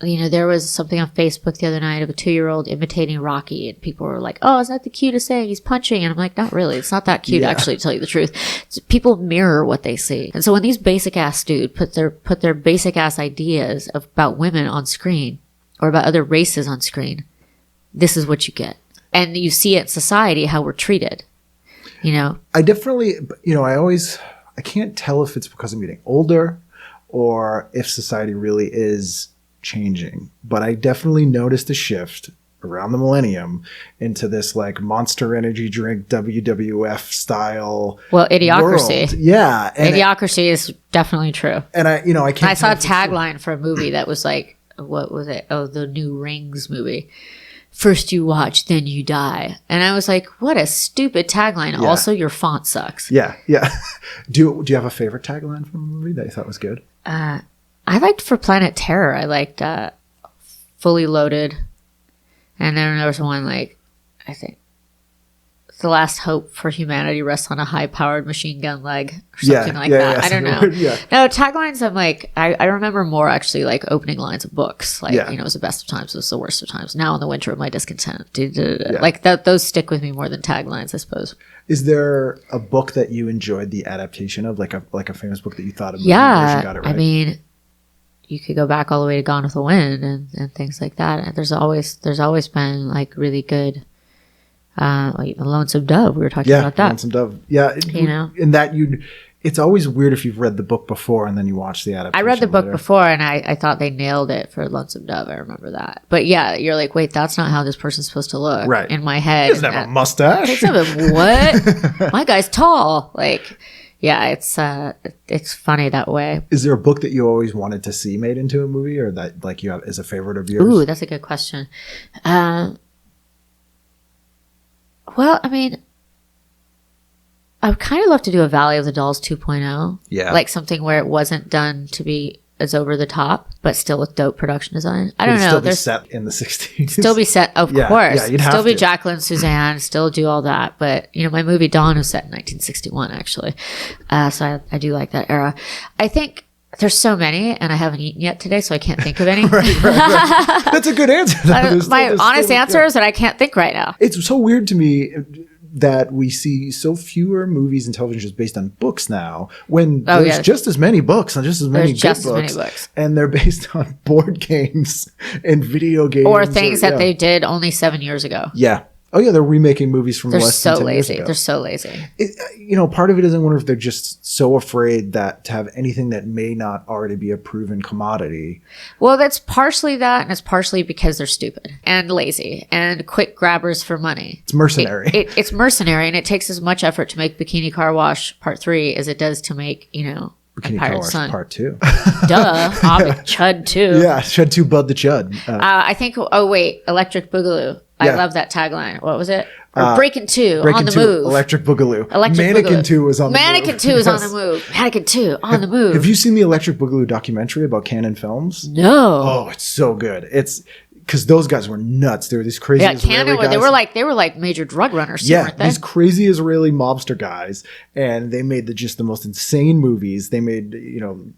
there was something on Facebook the other night of a 2-year-old imitating Rocky, and people were like, oh, is that the cutest thing? He's punching. And I'm like, not really. It's not that cute, actually, to tell you the truth. People mirror what they see. And so when these basic ass dudes put their basic ass ideas about women on screen or about other races on screen, this is what you get. And you see it in society, how we're treated, I definitely, I can't tell if it's because I'm getting older or if society really is changing, but I definitely noticed a shift around the millennium into this like Monster Energy drink WWF style. Well, Idiocracy. World. Yeah. And Idiocracy is definitely true. And I can't. I saw a tagline for a movie that was like, what was it? Oh, the new Rings movie. First you watch, then you die. And I was like, what a stupid tagline. Yeah. Also, your font sucks. Yeah, yeah. Do you have a favorite tagline from a movie that you thought was good? I liked For Planet Terror. I liked Fully Loaded. And then there was one like, I think, the last hope for humanity rests on a high-powered machine gun leg or something like that. Yeah, I don't know. No, taglines, I'm like, I remember more actually like opening lines of books. Like, it was the best of times, it was the worst of times. Now in the winter of my discontent. Like those stick with me more than taglines, I suppose. Is there a book that you enjoyed the adaptation of, like a famous book that you thought of? Yeah, got it right? I mean, you could go back all the way to Gone with the Wind and things like that. And there's always been like really good. Like the Lonesome Dove, we were talking about that. Lonesome Dove. Yeah, in that it's always weird if you've read the book before and then you watch the adaptation. I read the book before and I thought they nailed it for Lonesome Dove. I remember that. But yeah, you're like, wait, that's not how this person's supposed to look. Right. In my head. He doesn't have a mustache. What? My guy's tall. Like, yeah, it's funny that way. Is there a book that you always wanted to see made into a movie, or that like you have is a favorite of yours? Ooh, that's a good question. Well, I mean, I would kind of love to do a Valley of the Dolls 2.0. Yeah. Like something where it wasn't done to be as over the top, but still with dope production design. I don't know. Still be set in the 60s. Still be set, of course. Yeah, you'd have still be Jacqueline Suzanne, still do all that. But, my movie Dawn was set in 1961, actually. So I do like that era. I think there's so many, and I haven't eaten yet today, so I can't think of any. right. That's a good answer. My honest answer is that I can't think right now. It's so weird to me that we see so fewer movies and television shows based on books now, when there's just as many books and just as many books, and they're based on board games and video games. Or things that they did only 7 years ago. Yeah. Oh yeah, they're remaking movies from less than 10 years ago. They're so lazy. Part of it is I wonder if they're just so afraid that to have anything that may not already be a proven commodity. Well, that's partially that, and it's partially because they're stupid and lazy and quick grabbers for money. It's mercenary. It's mercenary, and it takes as much effort to make Bikini Car Wash Part 3 as it does to make, Bikini Car Wash Part 2. Duh. C.H.U.D 2. Yeah, C.H.U.D 2, Bud the Chud. I think, Electric Boogaloo. I love that tagline. What was it? Breaking 2 on the move. Electric Boogaloo. Mannequin 2 was on the move. Mannequin 2 is on the move. Mannequin 2 on the move. Have you seen the Electric Boogaloo documentary about Canon Films? No. Oh, it's so good. It's because those guys were nuts. They were these crazy Israeli guys. They were like major drug runners. Yeah, weren't they? These crazy Israeli mobster guys, and they made just the most insane movies. They made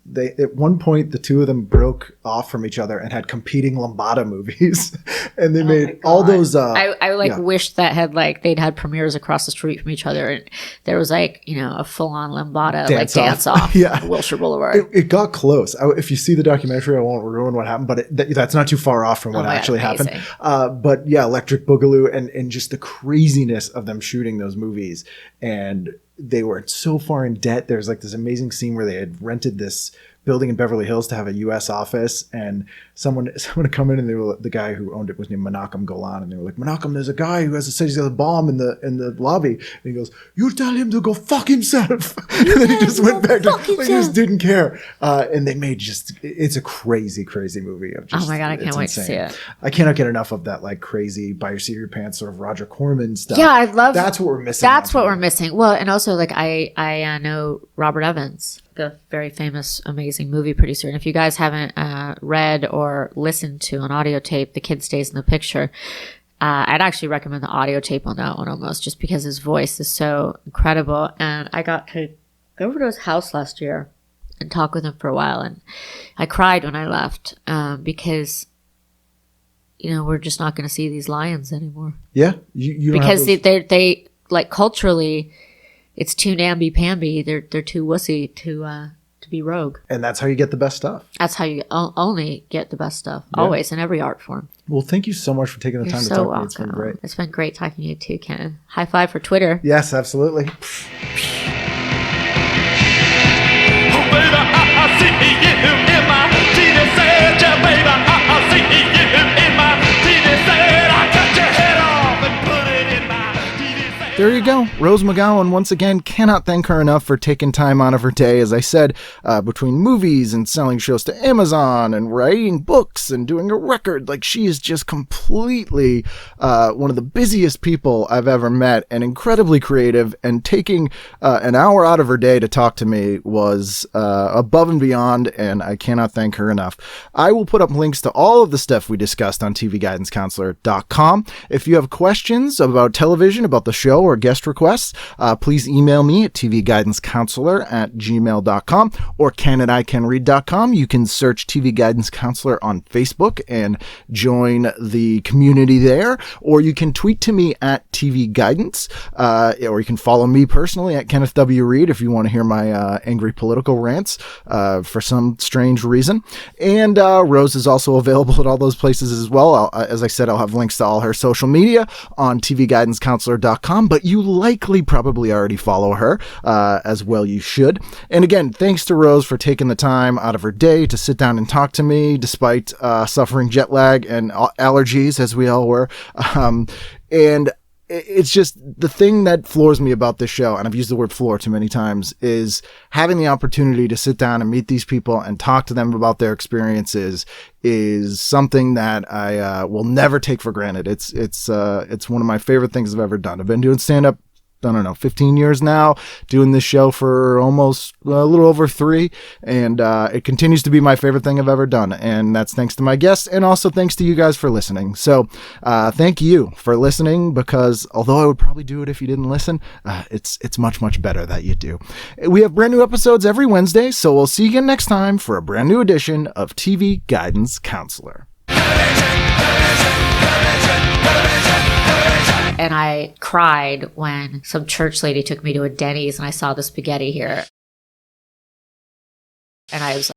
they at one point the two of them broke off from each other and had competing lambada movies, and they made all those. I wish that they'd had premieres across the street from each other, and there was a full on lambada dance off. Yeah, Wilshire Boulevard. It got close. If you see the documentary, I won't ruin what happened, but that's not too far off from what actually happened. But yeah, Electric Boogaloo and just the craziness of them shooting those movies, and they were so far in debt. There's this amazing scene where they had rented this building in Beverly Hills to have a U.S. office, and someone would come in, and the guy who owned it was named Menachem Golan, and they were like, Menachem, there's a guy who said he's got a bomb in the lobby, and he goes, you tell him to go fuck himself. And then he just went back to, he just didn't care. And they made it's a crazy, crazy movie. Oh my God, I can't wait to see it. I cannot get enough of that like crazy by your seat of your pants sort of Roger Corman stuff. Yeah, I love that's what we're missing. That's what we're missing. Well, and also like I know Robert Evans, the very famous, amazing movie producer. And if you guys haven't read or listened to an audio tape, The Kid Stays in the Picture, I'd actually recommend the audio tape on that one almost, just because his voice is so incredible. And I got to go over to his house last year and talk with him for a while. And I cried when I left because, we're just not going to see these lions anymore. Yeah. You don't because they like culturally, it's too namby-pamby. They're too wussy to be rogue. And that's how you get the best stuff. That's how you only get the best stuff, always, in every art form. Well, thank you so much for taking the time to talk to me. It's been great. It's been great talking to you too, Ken. High five for Twitter. Yes, absolutely. There you go. Rose McGowan, once again, cannot thank her enough for taking time out of her day. As I said, between movies and selling shows to Amazon and writing books and doing a record, like she is just completely one of the busiest people I've ever met, and incredibly creative, and taking an hour out of her day to talk to me was above and beyond, and I cannot thank her enough. I will put up links to all of the stuff we discussed on tvguidancecounselor.com. If you have questions about television, about the show, or guest requests, please email me at tvguidancecounselor@gmail.com or ken@icanread.com. You can search TV Guidance Counselor on Facebook and join the community there, or you can tweet to me at TV Guidance, or you can follow me personally at Kenneth W. Reed if you want to hear my angry political rants for some strange reason. And Rose is also available at all those places as well. As I said, I'll have links to all her social media on tvguidancecounselor.com, but you likely probably already follow her, as well you should. And again, thanks to Rose for taking the time out of her day to sit down and talk to me, despite suffering jet lag and allergies, as we all were. And it's just the thing that floors me about this show, and I've used the word floor too many times, is having the opportunity to sit down and meet these people and talk to them about their experiences is something that I will never take for granted. It's one of my favorite things I've ever done. I've been doing stand-up, I don't know, 15 years now, doing this show for almost a little over 3, and it continues to be my favorite thing I've ever done, and that's thanks to my guests, and also thanks to you guys for listening. So thank you for listening, because although I would probably do it if you didn't listen, it's much, much better that you do. We have brand new episodes every Wednesday, so we'll see you again next time for a brand new edition of TV Guidance Counselor. And I cried when some church lady took me to a Denny's and I saw the spaghetti here. And I was